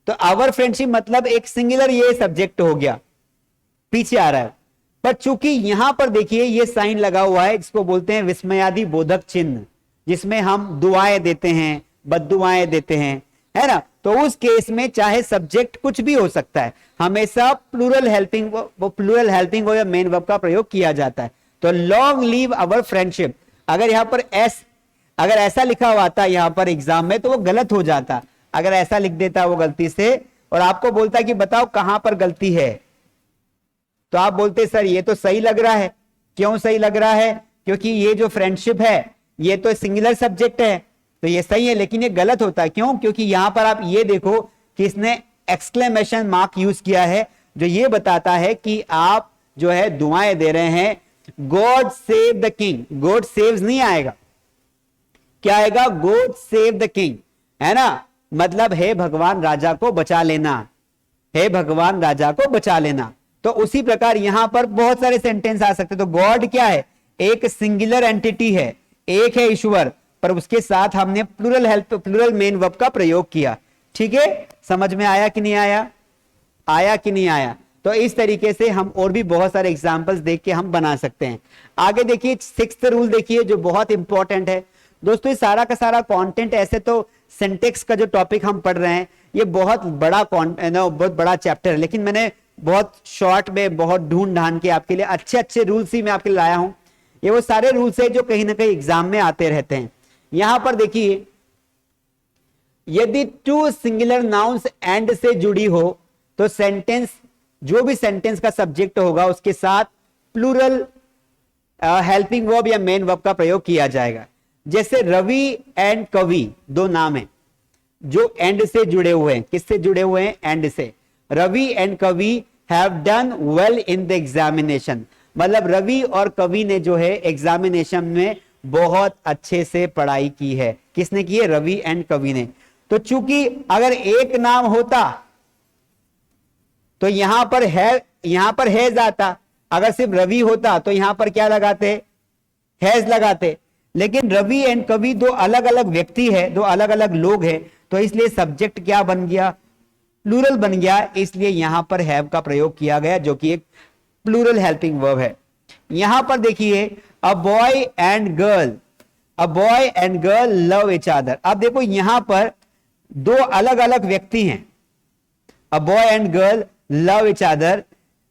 तो आवर फ्रेंडशिप मतलब एक सिंगुलर ये सब्जेक्ट हो गया, पीछे आ रहा है। पर चूंकि यहां पर देखिए ये साइन लगा हुआ है जिसको बोलते हैं विस्मयादि बोधक चिन्ह, जिसमें हम दुआएं देते हैं, बद्दुआएं देते हैं, है ना, तो उस केस में चाहे सब्जेक्ट कुछ भी हो सकता है, हमेशा प्लूरल हेल्पिंग या मेन वर्ब का प्रयोग किया जाता है। तो लॉन्ग लीव अवर फ्रेंडशिप, अगर यहां पर अगर ऐसा लिखा हुआ था यहां पर एग्जाम में तो वो गलत हो जाता। अगर ऐसा लिख देता वो गलती से और आपको बोलता कि बताओ कहां पर गलती है, तो आप बोलते सर ये तो सही लग रहा है। क्यों सही लग रहा है? क्योंकि ये जो फ्रेंडशिप है ये तो सिंगुलर सब्जेक्ट है, तो ये सही है, लेकिन ये गलत होता है। क्यों? क्योंकि यहां पर आप ये देखो कि इसने एक्सक्लेमेशन मार्क यूज किया है, जो ये बताता है कि आप जो है दुआएं दे रहे हैं। God save the king, God saves नहीं आएगा, क्या आएगा? गॉड सेव द किंग, है ना, मतलब हे भगवान राजा को बचा लेना, हे भगवान राजा को बचा लेना। तो उसी प्रकार यहां पर बहुत सारे सेंटेंस आ सकते। तो गॉड क्या है? एक सिंगुलर एंटिटी है, एक है ईश्वर, पर उसके साथ हमने प्लूरल मेन वर्ब का प्रयोग किया। ठीक है, समझ में आया कि नहीं आया? आया कि नहीं आया? तो इस तरीके से हम और भी बहुत सारे एग्जांपल्स देख के हम बना सकते हैं। आगे देखिए 6th रूल देखिए जो बहुत इंपॉर्टेंट है दोस्तों। ये सारा का सारा कंटेंट, ऐसे तो सिंटेक्स का जो टॉपिक हम पढ़ रहे हैं ये बहुत बड़ा चैप्टर है, लेकिन मैंने बहुत शॉर्ट में बहुत ढूंढ ढांड के आपके लिए अच्छे रूल्स ही मैं आपके लिए लाया हूं। ये वो सारे रूल्स है जो कहीं ना कहीं एग्जाम में आते रहते हैं। यहां पर देखिए यदि टू सिंगुलर नाउन्स एंड से जुड़ी हो तो सेंटेंस, जो भी सेंटेंस का सब्जेक्ट होगा उसके साथ प्लूरल हेल्पिंग वर्ब या मेन वर्ब का प्रयोग किया जाएगा। जैसे रवि एंड कवि, दो नाम हैं जो एंड से जुड़े हुए हैं। किससे जुड़े हुए हैं? एंड से। रवि एंड कवि have done well in the examination, मतलब रवि और कवि ने जो है एग्जामिनेशन में बहुत अच्छे से पढ़ाई की है। किसने की है? रवि एंड कवि ने। तो चूंकि अगर एक नाम होता तो यहां पर हैज आता, अगर सिर्फ रवि होता तो यहां पर क्या लगाते? हैज लगाते। लेकिन रवि एंड कवि दो अलग अलग व्यक्ति है, दो अलग अलग लोग हैं, तो इसलिए सब्जेक्ट क्या बन गया? प्लूरल बन गया, इसलिए यहां पर हैव का प्रयोग किया गया, जो कि एक प्लूरल हेल्पिंग वर्ब है। यहां पर देखिए, a boy and girl love each other. अब देखो यहां पर दो अलग अलग व्यक्ति हैं, a boy and girl love each other,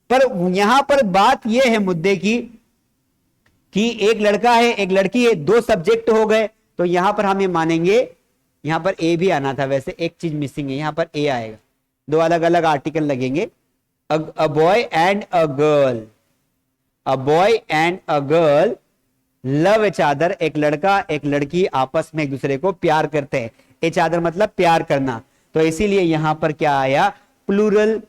पर यहां पर बात यह है मुद्दे की कि एक लड़का है एक लड़की है, दो सब्जेक्ट हो गए, तो यहां पर हम ये मानेंगे, यहां पर ए भी आना था, वैसे एक चीज मिसिंग है, यहां पर ए आएगा, दो अलग अलग आर्टिकल लगेंगे। A boy and a girl, a boy and a girl love each other, एक लड़का एक लड़की आपस में एक दूसरे को प्यार करते हैं। इच अदर मतलब प्यार करना, तो इसीलिए यहां पर क्या आया? प्लूरल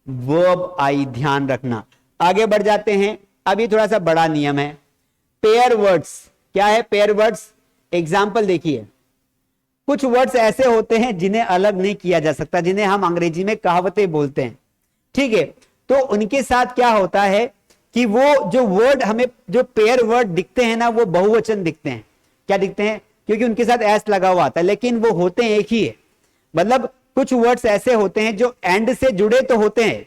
वर्ब आई, ध्यान रखना। आगे बढ़ जाते हैं। अब ये थोड़ा सा बड़ा नियम है, पेयर वर्ड्स। क्या है पेयर वर्ड्स? एग्जाम्पल देखिए, कुछ वर्ड्स ऐसे होते हैं जिन्हें अलग नहीं किया जा सकता, जिन्हें हम अंग्रेजी में कहावतें बोलते हैं, ठीक है। तो उनके साथ क्या होता है कि वो जो वर्ड हमें, जो पेयर वर्ड दिखते हैं ना, वो बहुवचन दिखते हैं। क्या दिखते हैं? क्योंकि उनके साथ एस लगा हुआ आता है, लेकिन वो होते हैं एक ही है। मतलब कुछ वर्ड्स ऐसे होते हैं जो एंड से जुड़े तो होते हैं,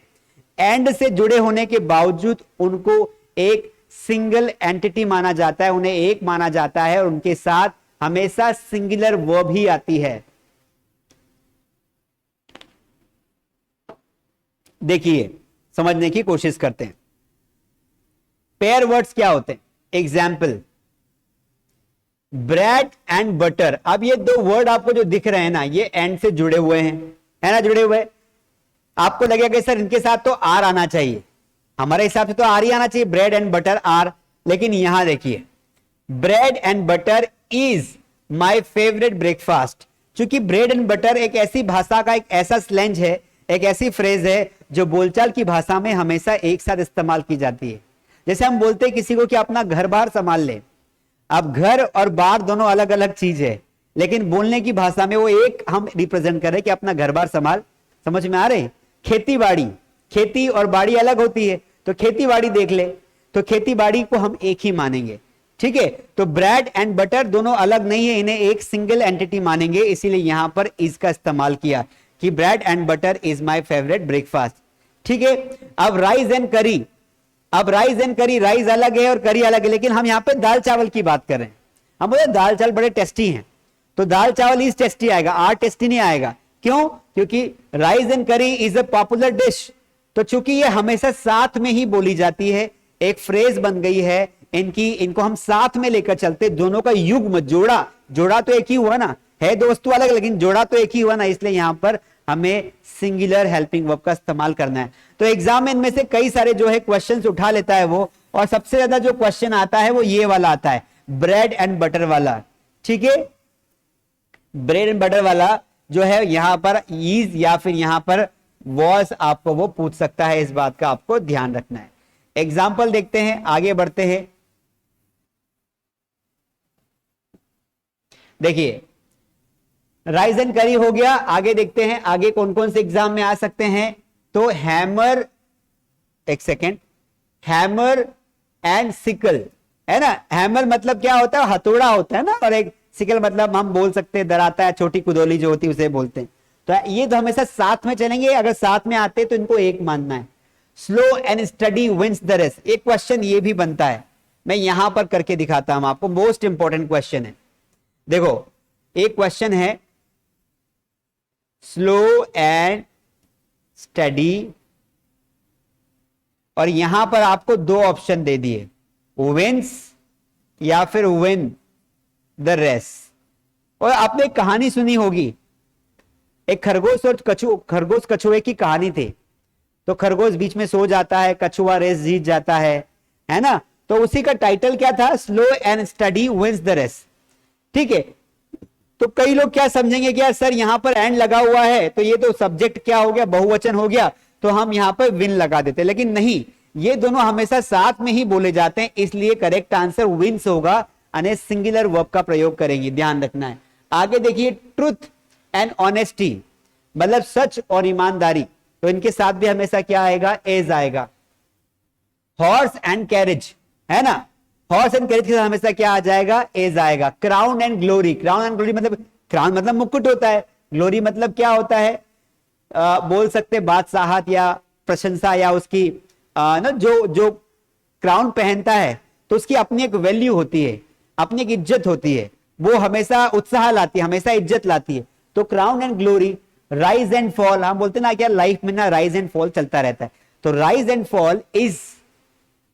एंड से जुड़े होने के बावजूद उनको एक सिंगल एंटिटी माना जाता है, उन्हें एक माना जाता है, और उनके साथ हमेशा सिंगुलर वर्ब ही आती है। देखिए, समझने की कोशिश करते हैं। पेयर वर्ड्स क्या होते हैं? Example, bread and butter. अब ये दो वर्ड आपको जो दिख रहे हैं ना, ये एंड से जुड़े हुए हैं, है ना, जुड़े हुए। आपको लगेगा कि सर इनके साथ तो आर आना चाहिए, हमारे हिसाब से तो आर ही आना चाहिए, ब्रेड एंड बटर आर। लेकिन यहां देखिए, bread and butter is my favourite breakfast. क्योंकि ब्रेड एंड बटर एक ऐसी भाषा का एक ऐसा स्लैंग है, एक ऐसी फ्रेज है जो बोलचाल की भाषा में हमेशा एक साथ इस्तेमाल की जाती है। जैसे हम बोलते हैं किसी को कि अपना घर बार संभाल ले। अब घर और बार दोनों अलग अलग चीज है, लेकिन बोलने की भाषा में वो एक हम रिप्रेजेंट कर रहे हैं कि अपना घर बार संभाल। समझ में आ रहे? खेती बाड़ी, खेती और बाड़ी अलग होती है, तो खेती बाड़ी देख ले, तो खेती बाड़ी को हम एक ही मानेंगे, ठीक है। तो ब्रेड एंड बटर दोनों अलग नहीं है, इन्हें एक सिंगल एंटिटी मानेंगे, इसीलिए यहां पर इज का इस्तेमाल किया कि bread and butter is my favourite breakfast, ठीक है। अब राइस एंड करी, अब राइस एंड करी, राइस अलग है और करी अलग है, लेकिन हम यहां पे दाल चावल की बात कर रहे हैं। हम बोले दाल चावल बड़े टेस्टी हैं, तो दाल चावल इज टेस्टी आएगा, आर टेस्टी नहीं आएगा। क्यों? क्योंकि राइस एंड करी इज अ पॉपुलर डिश। तो चूंकि ये हमेशा साथ में ही बोली जाती है, एक फ्रेज बन गई है इनको हम साथ में लेकर चलते, दोनों का युग्म, जोड़ा, जोड़ा तो एक ही हुआ ना, है दो वस्तु अलग लेकिन जोड़ा तो एक ही हुआ ना, इसलिए यहां पर हमें सिंगुलर हेल्पिंग वर्ब का इस्तेमाल करना है। तो एग्जाम में इनमें से कई सारे जो है क्वेश्चंस उठा लेता है वो, और सबसे ज्यादा जो क्वेश्चन आता है वो ये वाला आता है, ब्रेड एंड बटर वाला, ठीक है। ब्रेड एंड बटर वाला जो है यहां पर ईज या फिर यहां पर वॉज आपको वो पूछ सकता है, इस बात का आपको ध्यान रखना है। एग्जाम्पल देखते हैं, आगे बढ़ते हैं। देखिए, राइस एंड करी हो गया, आगे देखते हैं आगे कौन कौन से एग्जाम में आ सकते हैं। तो हैमर, एक सेकेंड, हैमर एंड सिकल, है ना। हैमर मतलब क्या होता है? हथौड़ा होता है ना, और एक सिकल मतलब हम बोल सकते हैं दराता है, छोटी कुदौली जो होती है उसे बोलते हैं। तो ये तो हमेशा साथ में चलेंगे, अगर साथ में आते तो इनको एक मानना है। Slow and steady wins the race, एक क्वेश्चन ये भी बनता है, मैं यहां पर करके दिखाता हूं आपको, मोस्ट इंपॉर्टेंट क्वेश्चन है। देखो, एक क्वेश्चन है, स्लो एंड स्टडी, और यहां पर आपको दो ऑप्शन दे दिए, विंस या फिर विन द रेस। और आपने एक कहानी सुनी होगी, एक खरगोश और खरगोश कछुए की कहानी थी। तो खरगोश बीच में सो जाता है, कछुआ रेस जीत जाता है ना। तो उसी का टाइटल क्या था? Slow and steady wins the race, ठीक है। तो कई लोग क्या समझेंगे कि यार सर यहां पर एंड लगा हुआ है, तो ये तो सब्जेक्ट क्या हो गया? बहुवचन हो गया, तो हम यहां पर विन लगा देते, लेकिन नहीं, ये दोनों हमेशा साथ में ही बोले जाते हैं, इसलिए करेक्ट आंसर विंस होगा, यानी सिंगुलर वर्ब का प्रयोग करेंगे, ध्यान रखना है। आगे देखिए ट्रुथ एंड ऑनेस्टी, मतलब सच और ईमानदारी, तो इनके साथ भी हमेशा क्या आएगा, एज आएगा। हॉर्स एंड कैरेज, है ना, हॉर्स एंड कैरेज के साथ हमेशा क्या आ जाएगा, एज आएगा। Crown and glory, crown and glory मतलब, क्राउन मतलब मुकुट होता है, ग्लोरी मतलब क्या होता है, बोल सकते बादशाहत या प्रशंसा, या उसकी ना जो क्राउन पहनता है तो उसकी अपनी एक वैल्यू होती है, अपनी एक इज्जत होती है, वो हमेशा उत्साह लाती है, हमेशा इज्जत लाती है। तो crown and glory, rise and fall, हम बोलते ना क्या लाइफ में ना राइज एंड फॉल चलता रहता है, तो rise and fall is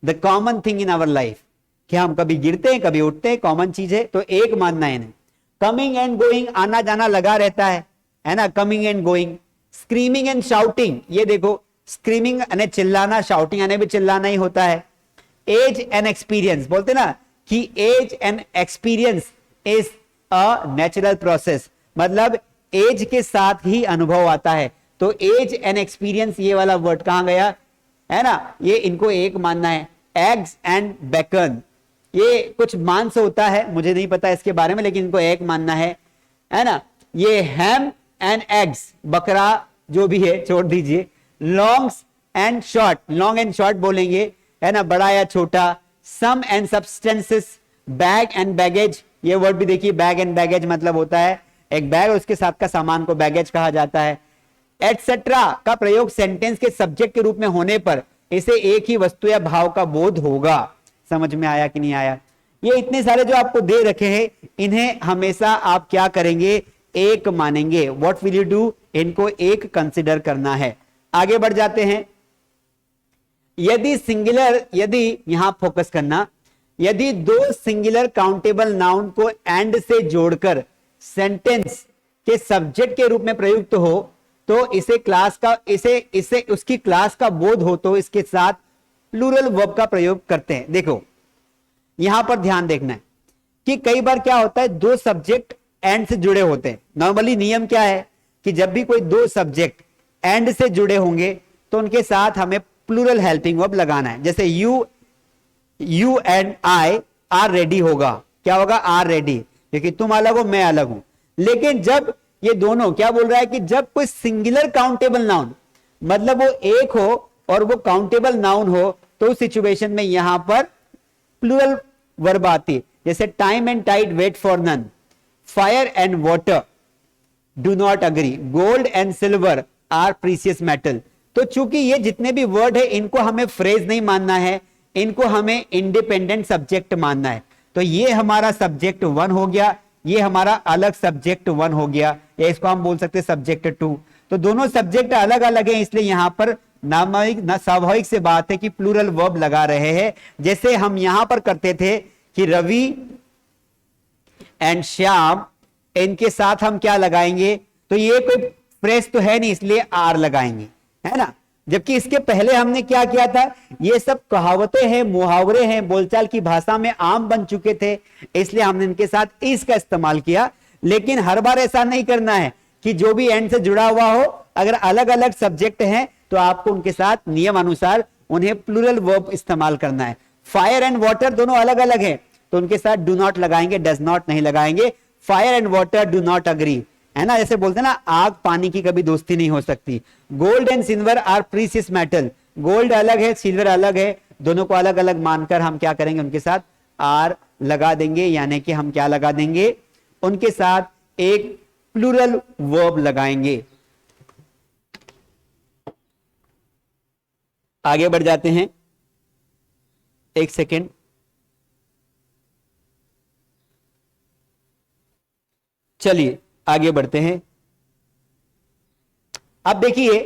the common thing in our life, कि हम कभी गिरते हैं कभी उठते हैं, कॉमन चीज है, तो एक मानना है इन्हें। कमिंग एंड गोइंग, आना जाना लगा रहता है ना, coming and going. Screaming and shouting, ये देखो स्क्रीमिंग यानी चिल्लाना, शाउटिंग यानी भी चिल्लाना ही होता है। एज एंड एक्सपीरियंस, बोलते ना कि age and experience is a natural process, मतलब एज के साथ ही अनुभव आता है, तो एज एंड एक्सपीरियंस ये वाला वर्ड कहां गया, है ना, ये इनको एक मानना है। एग्स एंड बेकन, ये कुछ मांस होता है, मुझे नहीं पता इसके बारे में, लेकिन इनको एक मानना है ना। ये हैम एंड एग्स, बकरा जो भी है छोड़ दीजिए। Longs and short, long and short बोलेंगे, है ना, बड़ा या छोटा। Sum and substances, bag and baggage, ये वर्ड भी देखिए, बैग एंड बैगेज मतलब होता है एक बैग और उसके साथ का सामान को बैगेज कहा जाता है। एटसेट्रा का प्रयोग सेंटेंस के सब्जेक्ट के रूप में होने पर इसे एक ही वस्तु या भाव का बोध होगा। समझ में आया कि नहीं आया? ये इतने सारे जो आपको दे रखे हैं, इन्हें हमेशा आप क्या करेंगे, एक मानेंगे। व्हाट विल यू डू, इनको एक कंसिडर करना है। आगे बढ़ जाते हैं। यदि सिंगुलर, यदि यहां फोकस करना, यदि दो सिंगुलर काउंटेबल नाउन को एंड से जोड़कर सेंटेंस के सब्जेक्ट के रूप में प्रयुक्त हो तो इसे क्लास का, इसे उसकी क्लास का बोध हो तो इसके साथ प्लूरल वर्ब का प्रयोग करते हैं। देखो यहां पर ध्यान देखना है कि कई बार क्या होता है, दो सब्जेक्ट एंड से जुड़े होते हैं। नॉर्मली नियम क्या है कि जब भी कोई दो सब्जेक्ट एंड से जुड़े होंगे तो उनके साथ हमें प्लूरल हेल्पिंग वर्ब लगाना है। जैसे you and I R ready होगा, क्या होगा, आर रेडी, क्योंकि तुम अलग हो मैं अलग हूं। लेकिन जब ये दोनों क्या बोल रहा है कि जब कोई सिंगुलर काउंटेबल नाउन, मतलब वो एक हो और वो काउंटेबल नाउन हो, तो उस सिचुएशन में यहां पर प्लूरल वर्ब आती है। जैसे time and tide wait for none, fire and water do not agree, gold and silver are precious metal. तो चूंकि ये जितने भी वर्ड है इनको हमें फ्रेज नहीं मानना है, इनको हमें इंडिपेंडेंट सब्जेक्ट मानना है। तो ये हमारा सब्जेक्ट वन हो गया, ये हमारा अलग सब्जेक्ट वन हो गया, या इसको हम बोल सकते हैं सब्जेक्ट टू। तो दोनों सब्जेक्ट अलग अलग हैं, इसलिए यहां पर स्वाभाविक से बात है कि प्लूरल वर्ब लगा रहे हैं। जैसे हम यहां पर करते थे कि रवि एंड श्याम, इनके साथ हम क्या लगाएंगे, तो ये कोई फ्रेज तो है नहीं इसलिए आर लगाएंगे, है ना। जबकि इसके पहले हमने क्या किया था, ये सब कहावतें हैं, मुहावरे हैं, बोलचाल की भाषा में आम बन चुके थे, इसलिए हमने इनके साथ इस का इस्तेमाल किया। लेकिन हर बार ऐसा नहीं करना है कि जो भी एंड से जुड़ा हुआ हो, अगर अलग अलग सब्जेक्ट हैं तो आपको उनके साथ नियम अनुसार उन्हें प्लूरल वर्ब इस्तेमाल करना है। फायर एंड वाटर दोनों अलग अलग हैं, तो उनके साथ डू नॉट लगाएंगे, डज नॉट नहीं लगाएंगे। Fire and water do not agree, है ना, जैसे बोलते हैं ना आग पानी की कभी दोस्ती नहीं हो सकती। Gold and silver are precious metal, gold अलग है सिल्वर अलग है, दोनों को अलग अलग मानकर हम क्या करेंगे, उनके साथ आर लगा देंगे, यानी कि हम क्या लगा देंगे, उनके साथ एक प्लूरल वर्ब लगाएंगे। आगे बढ़ जाते हैं, एक सेकेंड। चलिए आगे बढ़ते हैं। अब देखिए,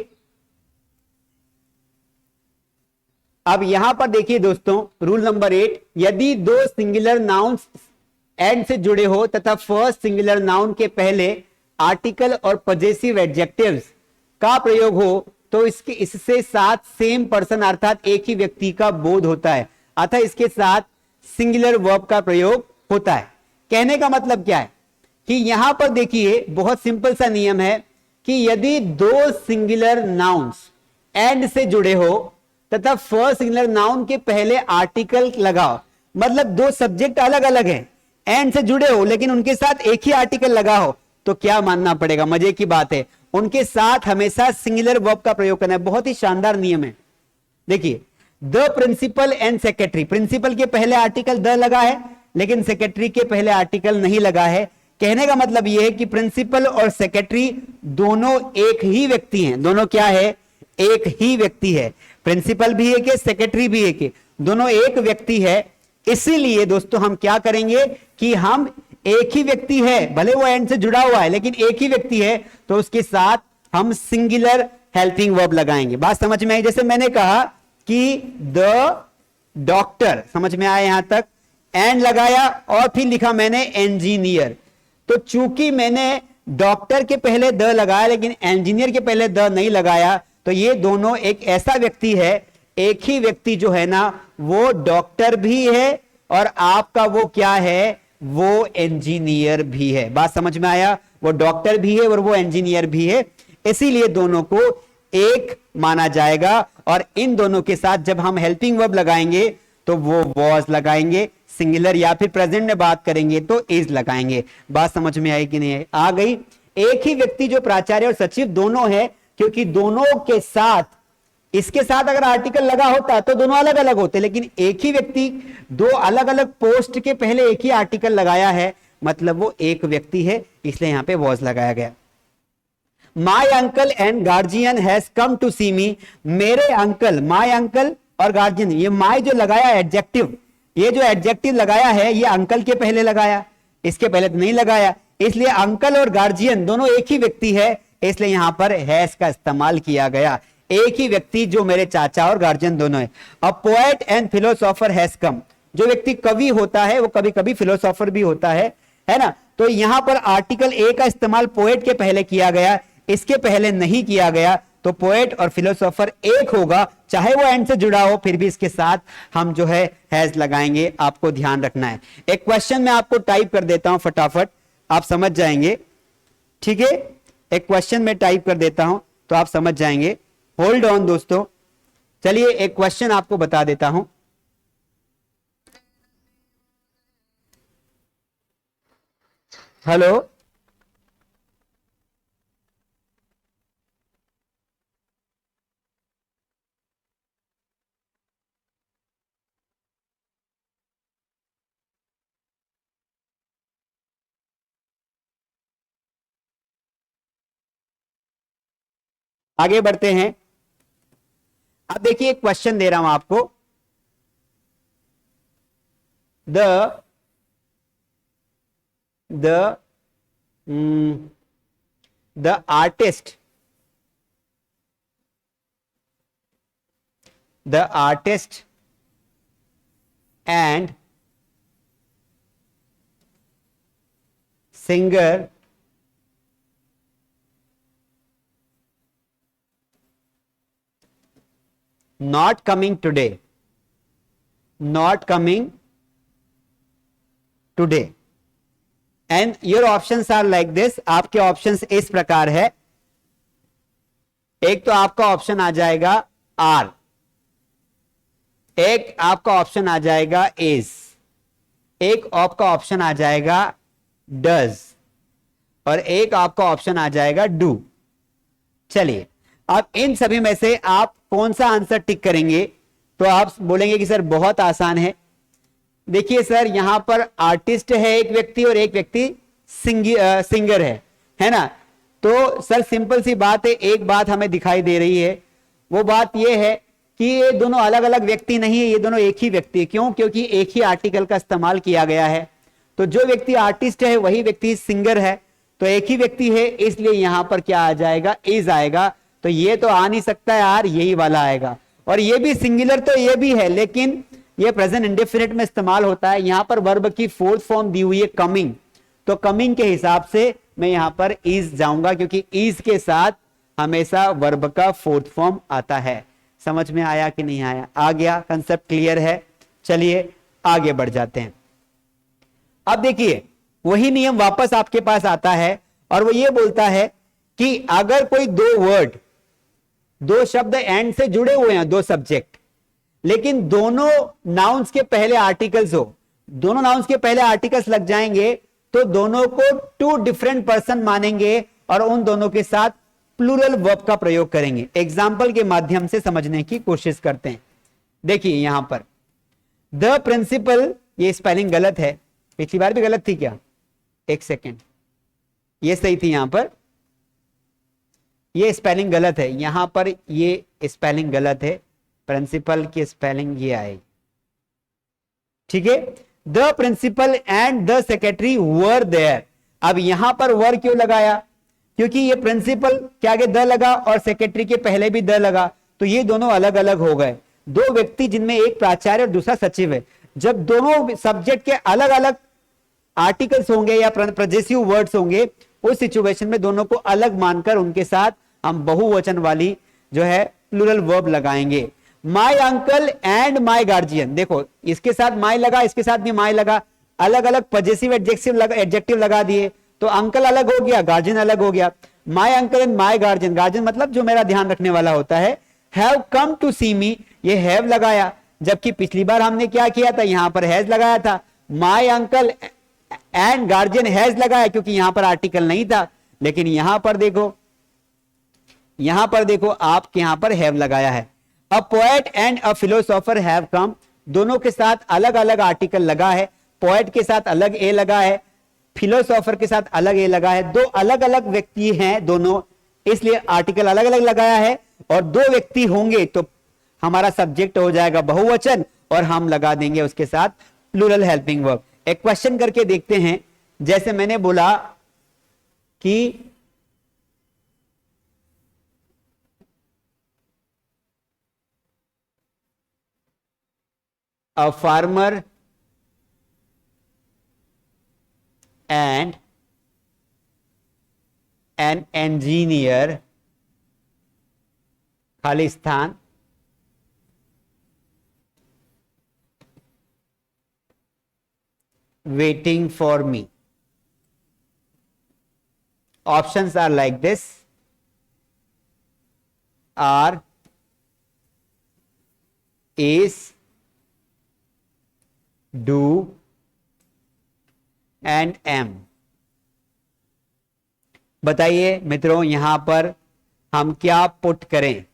अब यहां पर देखिए दोस्तों, रूल नंबर 8, यदि दो सिंगुलर नाउन्स एंड से जुड़े हो तथा फर्स्ट सिंगुलर नाउन के पहले आर्टिकल और पजेसिव एडजेक्टिव्स का प्रयोग हो तो इससे साथ सेम पर्सन अर्थात एक ही व्यक्ति का बोध होता है, अतः इसके साथ सिंगुलर वर्ब का प्रयोग होता है। कहने का मतलब क्या है कि यहां पर देखिए बहुत सिंपल सा नियम है कि यदि दो सिंगुलर नाउन्स एंड से जुड़े हो तथा फर्स्ट सिंगुलर नाउन के पहले आर्टिकल लगाओ। मतलब दो सब्जेक्ट अलग अलग हैं, एंड से जुड़े हो लेकिन उनके साथ एक ही आर्टिकल लगा हो, तो क्या मानना पड़ेगा? मजे की बात है, उनके साथ हमेशा सिंगुलर वर्ब का प्रयोग करना है। बहुत ही शानदार नियम है। देखिए, the principal and secretary, principal के पहले आर्टिकल द लगा है लेकिन सेक्रेटरी के पहले आर्टिकल नहीं लगा है। कहने का मतलब यह है कि प्रिंसिपल और सेक्रेटरी दोनों एक ही व्यक्ति हैं। दोनों क्या है? एक ही व्यक्ति है। प्रिंसिपल भी एक है, सेक्रेटरी भी एक है, दोनों एक व्यक्ति है। इसीलिए दोस्तों हम क्या करेंगे कि हम एक ही व्यक्ति है, भले वो एंड से जुड़ा हुआ है लेकिन एक ही व्यक्ति है, तो उसके साथ हम सिंगुलर हेल्पिंग वर्ब लगाएंगे। बात समझ में आई? जैसे मैंने कहा कि द डॉक्टर, समझ में आया यहां तक? एंड लगाया और फिर लिखा मैंने इंजीनियर। तो चूंकि मैंने डॉक्टर के पहले द लगाया लेकिन इंजीनियर के पहले द नहीं लगाया, तो ये दोनों एक ऐसा व्यक्ति है, एक ही व्यक्ति जो है ना, वो डॉक्टर भी है और आपका वो क्या है? वो इंजीनियर भी है। बात समझ में आया? वो डॉक्टर भी है और वो इंजीनियर भी है, इसीलिए दोनों को एक माना जाएगा। और इन दोनों के साथ जब हम हेल्पिंग वर्ब लगाएंगे तो वो वॉज लगाएंगे, सिंगुलर या फिर प्रेजेंट में बात करेंगे तो इज लगाएंगे। बात समझ में आई कि नहीं? आ गई? एक ही व्यक्ति जो प्राचार्य और सचिव दोनों है, क्योंकि दोनों के साथ, इसके साथ अगर आर्टिकल लगा होता तो दोनों अलग अलग होते, लेकिन एक ही व्यक्ति दो अलग अलग पोस्ट के पहले एक ही आर्टिकल लगाया है, मतलब वो एक व्यक्ति है, इसलिए यहां पे वॉज लगाया गया। My uncle and guardian has come to see me, मेरे अंकल, माई अंकल और गार्जियन, ये माई जो लगाया एडजेक्टिव, ये जो एडजेक्टिव लगाया है ये अंकल के पहले लगाया, इसके पहले तो नहीं लगाया, इसलिए अंकल और गार्जियन दोनों एक ही व्यक्ति है, इसलिए यहां पर हैज का इस्तेमाल किया गया। एक ही व्यक्ति जो मेरे चाचा और गार्जियन दोनों है। A poet and philosopher has come, जो व्यक्ति कवि होता है वो कभी कभी फिलोसोफर भी होता है ना? तो यहां पर आर्टिकल ए का इस्तेमाल पोएट के पहले किया गया, इसके पहले नहीं किया गया, तो पोएट और फिलोसोफर एक होगा, चाहे वो एंड से जुड़ा हो, फिर भी इसके साथ हम जो है हैज लगाएंगे। आपको ध्यान रखना है। एक क्वेश्चन मैं आपको टाइप कर देता हूं, फटाफट आप समझ जाएंगे, ठीक है? एक क्वेश्चन में टाइप कर देता हूं तो आप समझ जाएंगे। होल्ड ऑन दोस्तों, चलिए एक क्वेश्चन आपको बता देता हूं। हेलो, आगे बढ़ते हैं। अब देखिए एक क्वेश्चन दे रहा हूं आपको। The artist, and singer not coming today, and your options are like this। आपके ऑप्शंस इस प्रकार है। एक तो आपका ऑप्शन आ जाएगा आर, एक आपका ऑप्शन आ जाएगा इज, एक आपका ऑप्शन आ जाएगा डज, और एक आपका ऑप्शन आ जाएगा डू। चलिए, अब इन सभी में से आप कौन सा आंसर टिक करेंगे? तो आप बोलेंगे कि सर बहुत आसान है। देखिए सर, यहां पर आर्टिस्ट है एक व्यक्ति और एक व्यक्ति सिंगर है ना? तो सर सिंपल सी बात है, एक बात हमें दिखाई दे रही है, वो बात यह है कि ये दोनों अलग अलग व्यक्ति नहीं है, ये दोनों एक ही व्यक्ति है। क्यों? क्योंकि एक ही आर्टिकल का इस्तेमाल किया गया है। तो जो व्यक्ति आर्टिस्ट है वही व्यक्ति सिंगर है, तो एक ही व्यक्ति है, इसलिए यहां पर क्या आ जाएगा? इज आएगा। तो ये तो आ नहीं सकता यार, यही वाला आएगा। और ये भी सिंगुलर तो ये भी है, लेकिन ये प्रेजेंट इंडेफिनिट में इस्तेमाल होता है। यहां पर वर्ब की फोर्थ फॉर्म दी हुई है कमिंग, तो कमिंग के हिसाब से मैं यहां पर इज जाऊंगा, क्योंकि इज के साथ हमेशा वर्ब का फोर्थ फॉर्म आता है। समझ में आया कि नहीं आया? आ गया? कंसेप्ट क्लियर है? चलिए आगे बढ़ जाते हैं। अब देखिए वही नियम वापस आपके पास आता है और वो ये बोलता है कि अगर कोई दो वर्ड दो शब्द एंड से जुड़े हुए हैं, दो सब्जेक्ट, लेकिन दोनों नाउन्स के पहले आर्टिकल्स हो, दोनों नाउन्स के पहले आर्टिकल्स लग जाएंगे तो दोनों को टू डिफरेंट पर्सन मानेंगे और उन दोनों के साथ प्लूरल वर्ब का प्रयोग करेंगे। एग्जाम्पल के माध्यम से समझने की कोशिश करते हैं। देखिए यहां पर द प्रिंसिपल, ये स्पेलिंग गलत है, पिछली बार भी गलत थी क्या? एक सेकेंड, ये सही थी, यहां पर ये स्पेलिंग गलत है, यहां पर ये स्पेलिंग गलत है, प्रिंसिपल की स्पेलिंग ये आएगी, ठीक है। The principal and the secretary were there. अब यहां पर वर क्यों लगाया? क्योंकि ये प्रिंसिपल के आगे द लगा और सेक्रेटरी के पहले भी द लगा, तो ये दोनों अलग अलग हो गए। दो व्यक्ति जिनमें एक प्राचार्य और दूसरा सचिव है, जब दोनों सब्जेक्ट के अलग अलग आर्टिकल्स होंगे या प्रोजेसिव वर्ड्स होंगे, उस सिचुएशन में दोनों को अलग मानकर उनके साथ हम बहुवचन वाली जो है प्लूरल वर्ब लगाएंगे। My uncle and my guardian, देखो इसके साथ माय लगा, इसके साथ भी माय लगा, अलग अलग पॉजिटिव एडजेक्टिव लगा दिए, तो अंकल अलग हो गया, गार्जियन अलग हो गया। My uncle and my guardian, guardian मतलब जो मेरा ध्यान रखने वाला होता है। हैव कम टू सी मी, ये हैव लगाया, जबकि पिछली बार हमने क्या किया था, यहां पर हैज लगाया था। My uncle and guardian has लगाया क्योंकि यहां पर आर्टिकल नहीं था, लेकिन यहां पर देखो आपके यहां पर हैव लगाया है। A poet and a philosopher have come, दोनों के साथ अलग अलग आर्टिकल लगा है, पोएट के साथ अलग ए लगा है, फिलोसोफर के साथ अलग ए लगा है। दो अलग अलग व्यक्ति हैं दोनों, इसलिए आर्टिकल अलग अलग लगाया है, और दो व्यक्ति होंगे तो हमारा सब्जेक्ट हो जाएगा बहुवचन और हम लगा देंगे उसके साथ प्लूरल हेल्पिंग वर्ब। एक क्वेश्चन करके देखते हैं, जैसे मैंने बोला कि a farmer and an engineer, खाली स्थान, waiting for me. Options are like this: are, is, do and am। बताइए मित्रों यहां पर हम क्या पुट करें?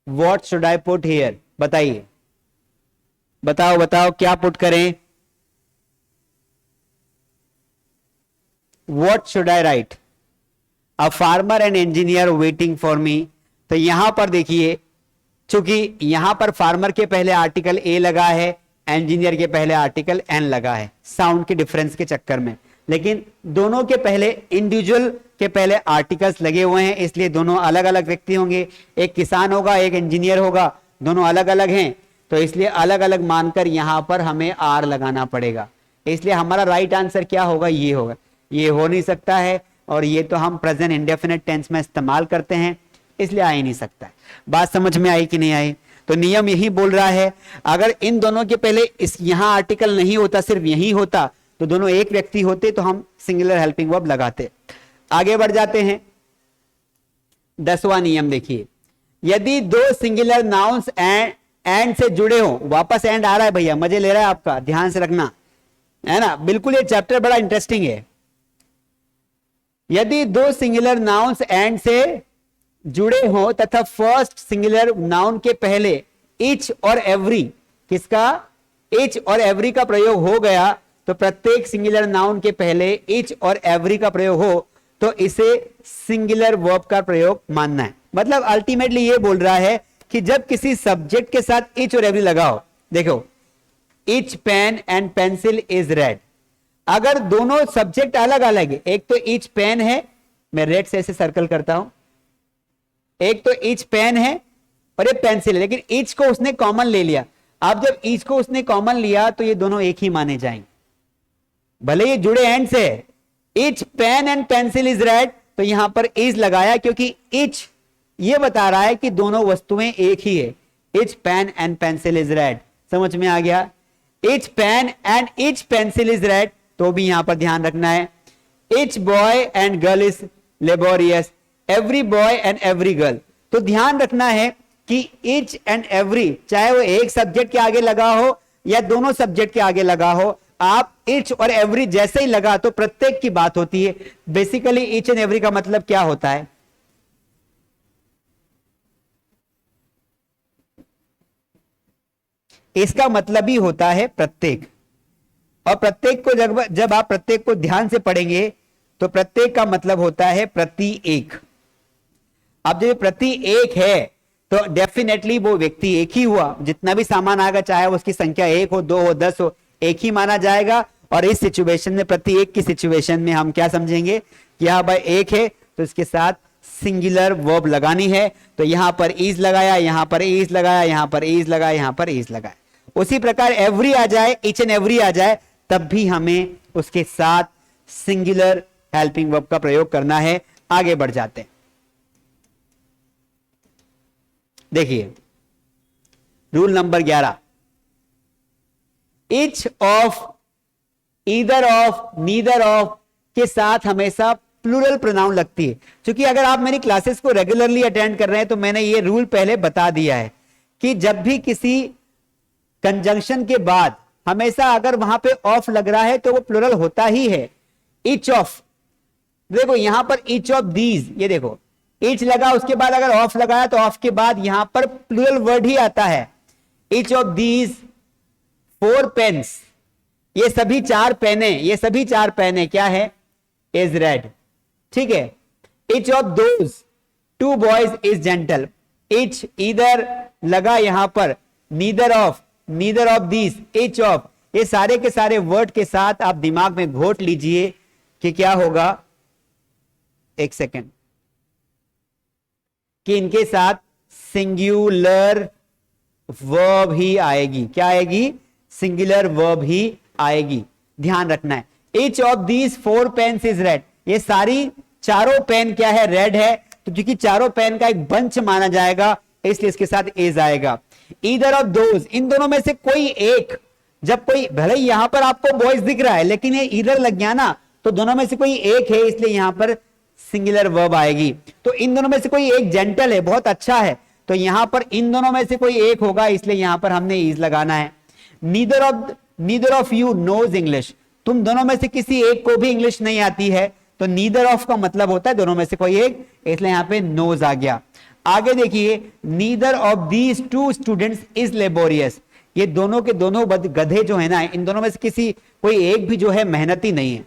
What should I put here? बताइए, बताओ क्या पुट करें? What should I write? A farmer and engineer waiting for me। तो यहां पर देखिए, चूंकि यहां पर फार्मर के पहले आर्टिकल ए लगा है, इंजीनियर के पहले आर्टिकल एन लगा है, साउंड के डिफरेंस के चक्कर में, लेकिन दोनों के पहले इंडिविजुअल के पहले आर्टिकल्स लगे हुए हैं, इसलिए दोनों अलग अलग व्यक्ति होंगे। एक किसान होगा, एक इंजीनियर होगा, दोनों अलग अलग हैं, तो इसलिए अलग अलग मानकर यहां पर हमें आर लगाना पड़ेगा। इसलिए हमारा राइट आंसर क्या होगा? ये होगा। ये हो नहीं सकता है, और ये तो हम प्रेजेंट इंडेफिनिट टेंस में इस्तेमाल करते हैं, इसलिए आ ही नहीं सकता है। बात समझ में आई कि नहीं आई? तो नियम यही बोल रहा है, अगर इन दोनों के पहले इस यहां आर्टिकल नहीं होता, सिर्फ यही होता, तो दोनों एक व्यक्ति होते तो हम सिंगुलर हेल्पिंग वर्ब लगाते। आगे बढ़ जाते हैं। 10वां नियम देखिए, यदि दो सिंगुलर नाउन्स एंड से जुड़े हो, वापस एंड आ रहा है भैया, मजे ले रहा है आपका, ध्यान से रखना है ना, बिल्कुल ये चैप्टर बड़ा इंटरेस्टिंग है। यदि दो सिंगुलर नाउन्स एंड से जुड़े हो तथा फर्स्ट सिंगुलर नाउन के पहले इच और एवरी, किसका? इच और एवरी का प्रयोग हो गया, तो प्रत्येक सिंगुलर नाउन के पहले इच और एवरी का प्रयोग हो तो इसे सिंगुलर वर्ब का प्रयोग मानना है। मतलब अल्टीमेटली ये बोल रहा है कि जब किसी सब्जेक्ट के साथ इच और एवरी लगाओ, देखो each pen and pencil is red, अगर दोनों सब्जेक्ट अलग अलग है, एक तो इच पेन है, मैं रेड से ऐसे सर्कल करता हूं, एक तो इच पेन है और ये पेंसिल है, लेकिन इच को उसने कॉमन ले लिया। अब जब इच को उसने कॉमन लिया तो ये दोनों एक ही माने जाएंगे, भले ये जुड़े एंड से। Each pen and pencil is red, तो यहां पर इज लगाया क्योंकि इच ये बता रहा है कि दोनों वस्तुएं एक ही है। Each pen and pencil is red, समझ में आ गया? Each pen and each pencil is red, तो भी यहां पर ध्यान रखना है। Each boy and girl is laborious, every boy and every girl. तो ध्यान रखना है कि ईच एंड एवरी, चाहे वो एक सब्जेक्ट के आगे लगा हो या दोनों सब्जेक्ट के आगे लगा हो, आप ईच और एवरी जैसे ही लगा तो प्रत्येक की बात होती है। बेसिकली ईच एंड एवरी का मतलब क्या होता है? इसका मतलब ही होता है प्रत्येक। और प्रत्येक को जब आप प्रत्येक को ध्यान से पढ़ेंगे तो प्रत्येक का मतलब होता है प्रति एक। अब जब प्रति एक है तो डेफिनेटली वो व्यक्ति एक ही हुआ। जितना भी सामान आएगा, चाहे उसकी संख्या 1 हो, 2 हो, 10 हो, एक ही माना जाएगा। और इस सिचुएशन में, प्रति एक की सिचुएशन में हम क्या समझेंगे कि यहां भाई एक है तो इसके साथ सिंगुलर वर्ब लगानी है। तो यहां पर इज लगाया, यहां पर इज लगाया, यहां पर इज लगाया, यहां पर इज लगाया। उसी प्रकार एवरी आ जाए, ईच एंड एवरी आ जाए, तब भी हमें उसके साथ सिंगुलर हेल्पिंग वर्ब का प्रयोग करना है। आगे बढ़ जाते हैं। देखिए rule number 11, each of, either of, neither of के साथ हमेशा प्लूरल प्रोनाउन लगती है। क्योंकि अगर आप मेरी क्लासेस को रेगुलरली अटेंड कर रहे हैं तो मैंने ये रूल पहले बता दिया है कि जब भी किसी कंजंक्शन के बाद हमेशा अगर वहां पे ऑफ लग रहा है तो वो प्लूरल होता ही है। ईच ऑफ, देखो यहां पर ईच ऑफ दीज, ये देखो ईच लगा, उसके बाद अगर ऑफ लगाया तो ऑफ के बाद यहां पर प्लूरल वर्ड ही आता है। ईच ऑफ दीज 4 पेन्स, ये सभी 4 पेने, ये सभी 4 पेने क्या है? Is red. ठीक है। Each of those 2 boys is gentle. Each, either लगा यहां पर, neither of, neither of these, each of, ये सारे के सारे वर्ड के साथ आप दिमाग में घोट लीजिए कि क्या होगा, एक सेकेंड, कि इनके साथ सिंगुलर वर्ब ही आएगी। क्या आएगी? सिंगुलर वर्ब ही आएगी। ध्यान रखना है। Each of these 4 pens is red, ये सारी चारों पेन क्या है? रेड है। तो क्योंकि चारों पेन का एक बंच माना जाएगा इसलिए इसके साथ इज आएगा। ईदर ऑफ दोज, इन दोनों में से कोई एक, जब कोई, भले ही यहां पर आपको बॉयज दिख रहा है लेकिन ये ईदर लग गया ना, तो दोनों में से कोई एक है इसलिए यहां पर सिंगुलर वर्ब आएगी। तो इन दोनों में से कोई एक जेंटल है, बहुत अच्छा है, तो यहां पर इन दोनों में से कोई एक होगा इसलिए यहां पर हमने इज लगाना है। Neither of you knows English, तुम दोनों में से किसी एक को भी इंग्लिश नहीं आती है, तो नीदर ऑफ का मतलब होता है दोनों में से कोई एक, इसलिए यहां पे नोज आ गया। आगे देखिए, neither of these 2 students is laborious, ये दोनों के दोनों गधे जो है ना, इन दोनों में से किसी कोई एक भी जो है मेहनती नहीं है।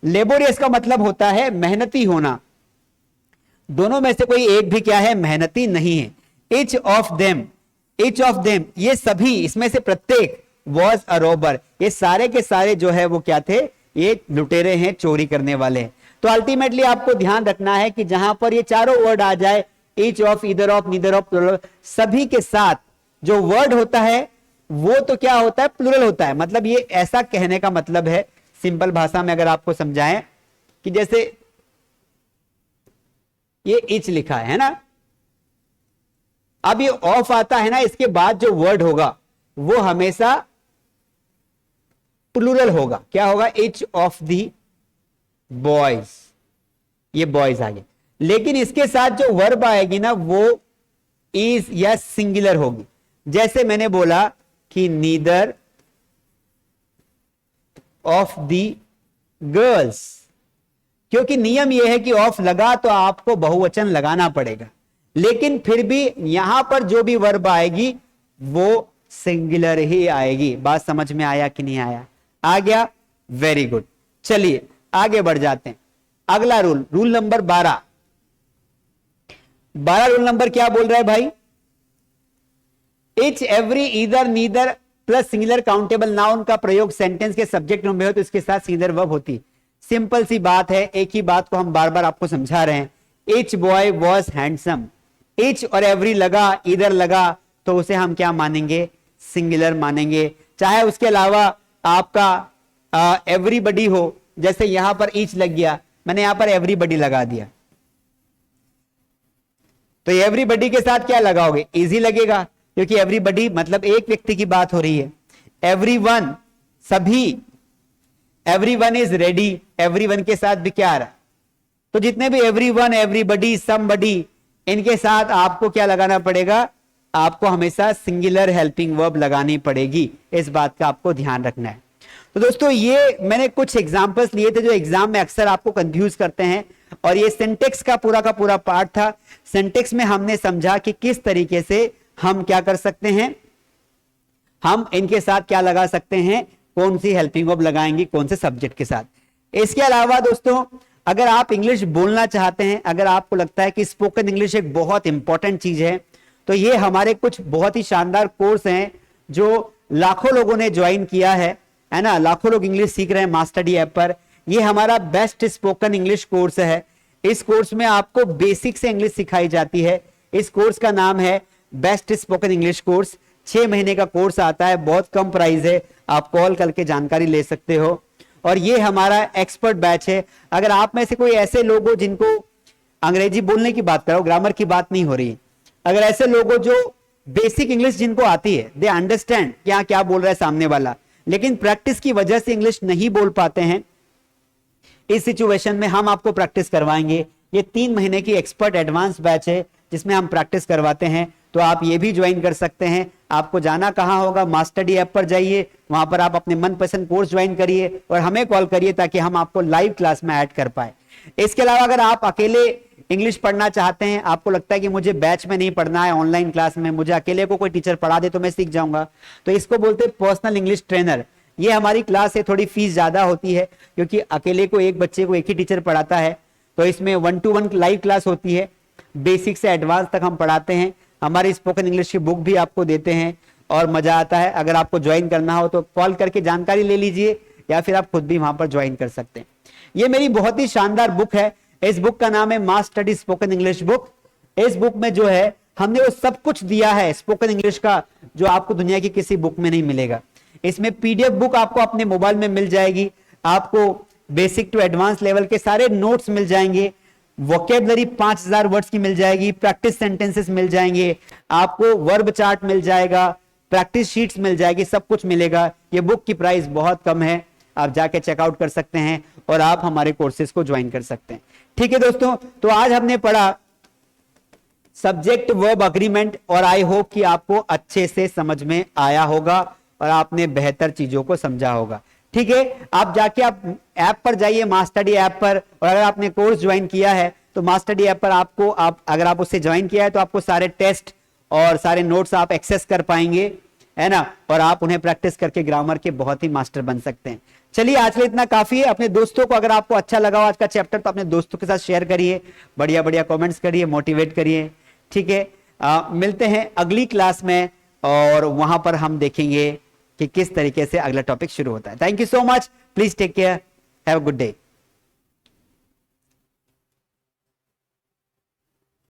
लेबोरियस का मतलब होता है मेहनती होना, दोनों में से कोई एक भी क्या है? मेहनती नहीं है। Each of them, each of them, ये सभी, इसमें से प्रत्येक, वॉज अ रॉबर, ये सारे के सारे जो है वो क्या थे? ये लुटेरे हैं, चोरी करने वाले हैं। तो अल्टीमेटली आपको ध्यान रखना है कि जहां पर ये चारों वर्ड आ जाए, each of, either of, neither of, plural, सभी के साथ जो वर्ड होता है वो तो क्या होता है? प्लूरल होता है। मतलब ये ऐसा कहने का मतलब है, सिंपल भाषा में अगर आपको समझाएं, कि जैसे ये इच लिखा है ना, अब ये ऑफ आता है ना, इसके बाद जो वर्ड होगा वो हमेशा प्लूरल होगा। क्या होगा? इच ऑफ दी बॉयज, ये बॉयज आ गए। लेकिन इसके साथ जो वर्ब आएगी ना वो इज या सिंगुलर होगी। जैसे मैंने बोला कि नीदर ऑफ दी गर्ल्स, क्योंकि नियम यह है कि ऑफ लगा तो आपको बहुवचन लगाना पड़ेगा, लेकिन फिर भी यहां पर जो भी वर्ब आएगी वो सिंगुलर ही आएगी। बात समझ में आया कि नहीं आया? आ गया? Very good. चलिए आगे बढ़ जाते हैं। अगला rule, rule number 12। 12 rule number क्या बोल रहा है भाई? Etch, every, either, neither plus singular countable noun का प्रयोग सेंटेंस के सब्जेक्ट में हो तो इसके साथ सिंगुलर वर्ब होती। सिंपल सी बात है, एक ही बात को हम बार बार आपको समझा रहे हैं। Etch boy was handsome, etch और एवरी लगा, ईदर लगा, तो उसे हम क्या मानेंगे? सिंगुलर मानेंगे। चाहे उसके अलावा आपका एवरीबडी हो, जैसे यहां पर इच लग गया, मैंने यहां पर एवरीबडी लगा दिया, तो एवरीबडी के साथ क्या लगाओगे? इजी लगेगा, क्योंकि एवरीबडी मतलब एक व्यक्ति की बात हो रही है। एवरीवन, सभी, एवरीवन इज रेडी, एवरीवन के साथ भी क्या आ रहा? तो जितने भी एवरीवन, एवरीबडी, समबडी, इनके साथ आपको क्या लगाना पड़ेगा, आपको हमेशा सिंगुलर हेल्पिंग वर्ब लगानी पड़ेगी। इस बात का आपको ध्यान रखना है। तो दोस्तों ये मैंने कुछ एग्जांपल्स लिए थे जो एग्जाम में अक्सर आपको कंफ्यूज करते हैं, और ये सिंटेक्स का पूरा पार्ट था। सिंटेक्स में हमने समझा कि किस तरीके से हम क्या कर सकते हैं, हम इनके साथ क्या लगा सकते हैं, कौन सी हेल्पिंग वर्ब लगाएंगे कौन से सब्जेक्ट के साथ। इसके अलावा दोस्तों अगर आप इंग्लिश बोलना चाहते हैं, अगर आपको लगता है कि स्पोकन इंग्लिश एक बहुत इंपॉर्टेंट चीज है, तो ये हमारे कुछ बहुत ही शानदार कोर्स हैं जो लाखों लोगों ने ज्वाइन किया है ना, लाखों लोग इंग्लिश सीख रहे हैं मास्टरडी ऐप पर। ये हमारा बेस्ट स्पोकन इंग्लिश कोर्स है। इस कोर्स में आपको बेसिक से इंग्लिश सिखाई जाती है। इस कोर्स का नाम है बेस्ट स्पोकन इंग्लिश कोर्स। 6 महीने का कोर्स आता है, बहुत कम प्राइस है, आप कॉल करके जानकारी ले सकते हो। और ये हमारा एक्सपर्ट बैच है। अगर आप में से कोई ऐसे लोग हो जिनको अंग्रेजी बोलने की बात करो, ग्रामर की बात नहीं हो रही, अगर ऐसे लोग हो जो बेसिक इंग्लिश जिनको आती है, दे अंडरस्टैंड क्या क्या बोल रहा है सामने वाला, लेकिन प्रैक्टिस की वजह से इंग्लिश नहीं बोल पाते हैं, इस सिचुएशन में हम आपको प्रैक्टिस करवाएंगे। ये 3 महीने की एक्सपर्ट एडवांस बैच है जिसमें हम प्रैक्टिस करवाते हैं, तो आप ये भी ज्वाइन कर सकते हैं। आपको जाना कहां होगा, मास्टरडी ऐप पर जाइए, वहां पर आप अपने मनपसंद कोर्स ज्वाइन करिए और हमें कॉल करिए ताकि हम आपको लाइव क्लास में ऐड कर पाए। इसके अलावा अगर आप अकेले इंग्लिश पढ़ना चाहते हैं, आपको लगता है कि मुझे बैच में नहीं पढ़ना है, ऑनलाइन क्लास में मुझे अकेले को कोई टीचर पढ़ा दे तो मैं सीख जाऊंगा, तो इसको बोलते हैं पर्सनल इंग्लिश ट्रेनर। ये हमारी क्लास है, थोड़ी फीस ज्यादा होती है क्योंकि अकेले को एक बच्चे को एक ही टीचर पढ़ाता है, तो इसमें 1-to-1 लाइव क्लास होती है, बेसिक से एडवांस तक हम पढ़ाते हैं। हमारी स्पोकन इंग्लिश की बुक भी आपको देते हैं और मजा आता है। अगर आपको ज्वाइन करना हो तो कॉल करके जानकारी ले लीजिए या फिर आप खुद भी वहां पर ज्वाइन कर सकते हैं। ये मेरी बहुत ही शानदार बुक है। इस बुक का नाम है मास्टरडी स्पोकन इंग्लिश बुक। इस बुक में जो है हमने वो सब कुछ दिया है स्पोकन इंग्लिश का जो आपको दुनिया की किसी बुक में नहीं मिलेगा। इसमें पीडीएफ बुक आपको अपने मोबाइल में मिल जाएगी, आपको बेसिक टू एडवांस लेवल के सारे नोट्स मिल जाएंगे, वोकेबलरी 5000 वर्ड्स की मिल जाएगी, प्रैक्टिस सेंटेंसेस मिल जाएंगे, आपको वर्ब चार्ट मिल जाएगा, प्रैक्टिस शीट्स मिल जाएगी, सब कुछ मिलेगा। ये बुक की प्राइस बहुत कम है, आप जाके चेकआउट कर सकते हैं और आप हमारे कोर्सेज को ज्वाइन कर सकते हैं। ठीक है दोस्तों, तो आज हमने पढ़ा सब्जेक्ट वर्ब अग्रीमेंट और आई होप कि आपको अच्छे से समझ में आया होगा और आपने बेहतर चीजों को समझा होगा। ठीक है, आप जाके आप ऐप पर जाइए, मास्टरडी ऐप पर, और अगर आपने कोर्स ज्वाइन किया है तो मास्टरडी ऐप पर आपको अगर आप उससे ज्वाइन किया है तो आपको सारे टेस्ट और सारे नोट्स आप एक्सेस कर पाएंगे, है ना, और आप उन्हें प्रैक्टिस करके ग्रामर के बहुत ही मास्टर बन सकते हैं। चलिए आज के लिए इतना काफी है। अपने दोस्तों को, अगर आपको अच्छा लगा आज का चैप्टर, तो अपने दोस्तों के साथ शेयर करिए, बढ़िया बढ़िया कमेंट्स करिए, मोटिवेट करिए। ठीक है, मिलते हैं अगली क्लास में और वहां पर हम देखेंगे कि किस तरीके से अगला टॉपिक शुरू होता है। Thank you so much, please take care, have a good day.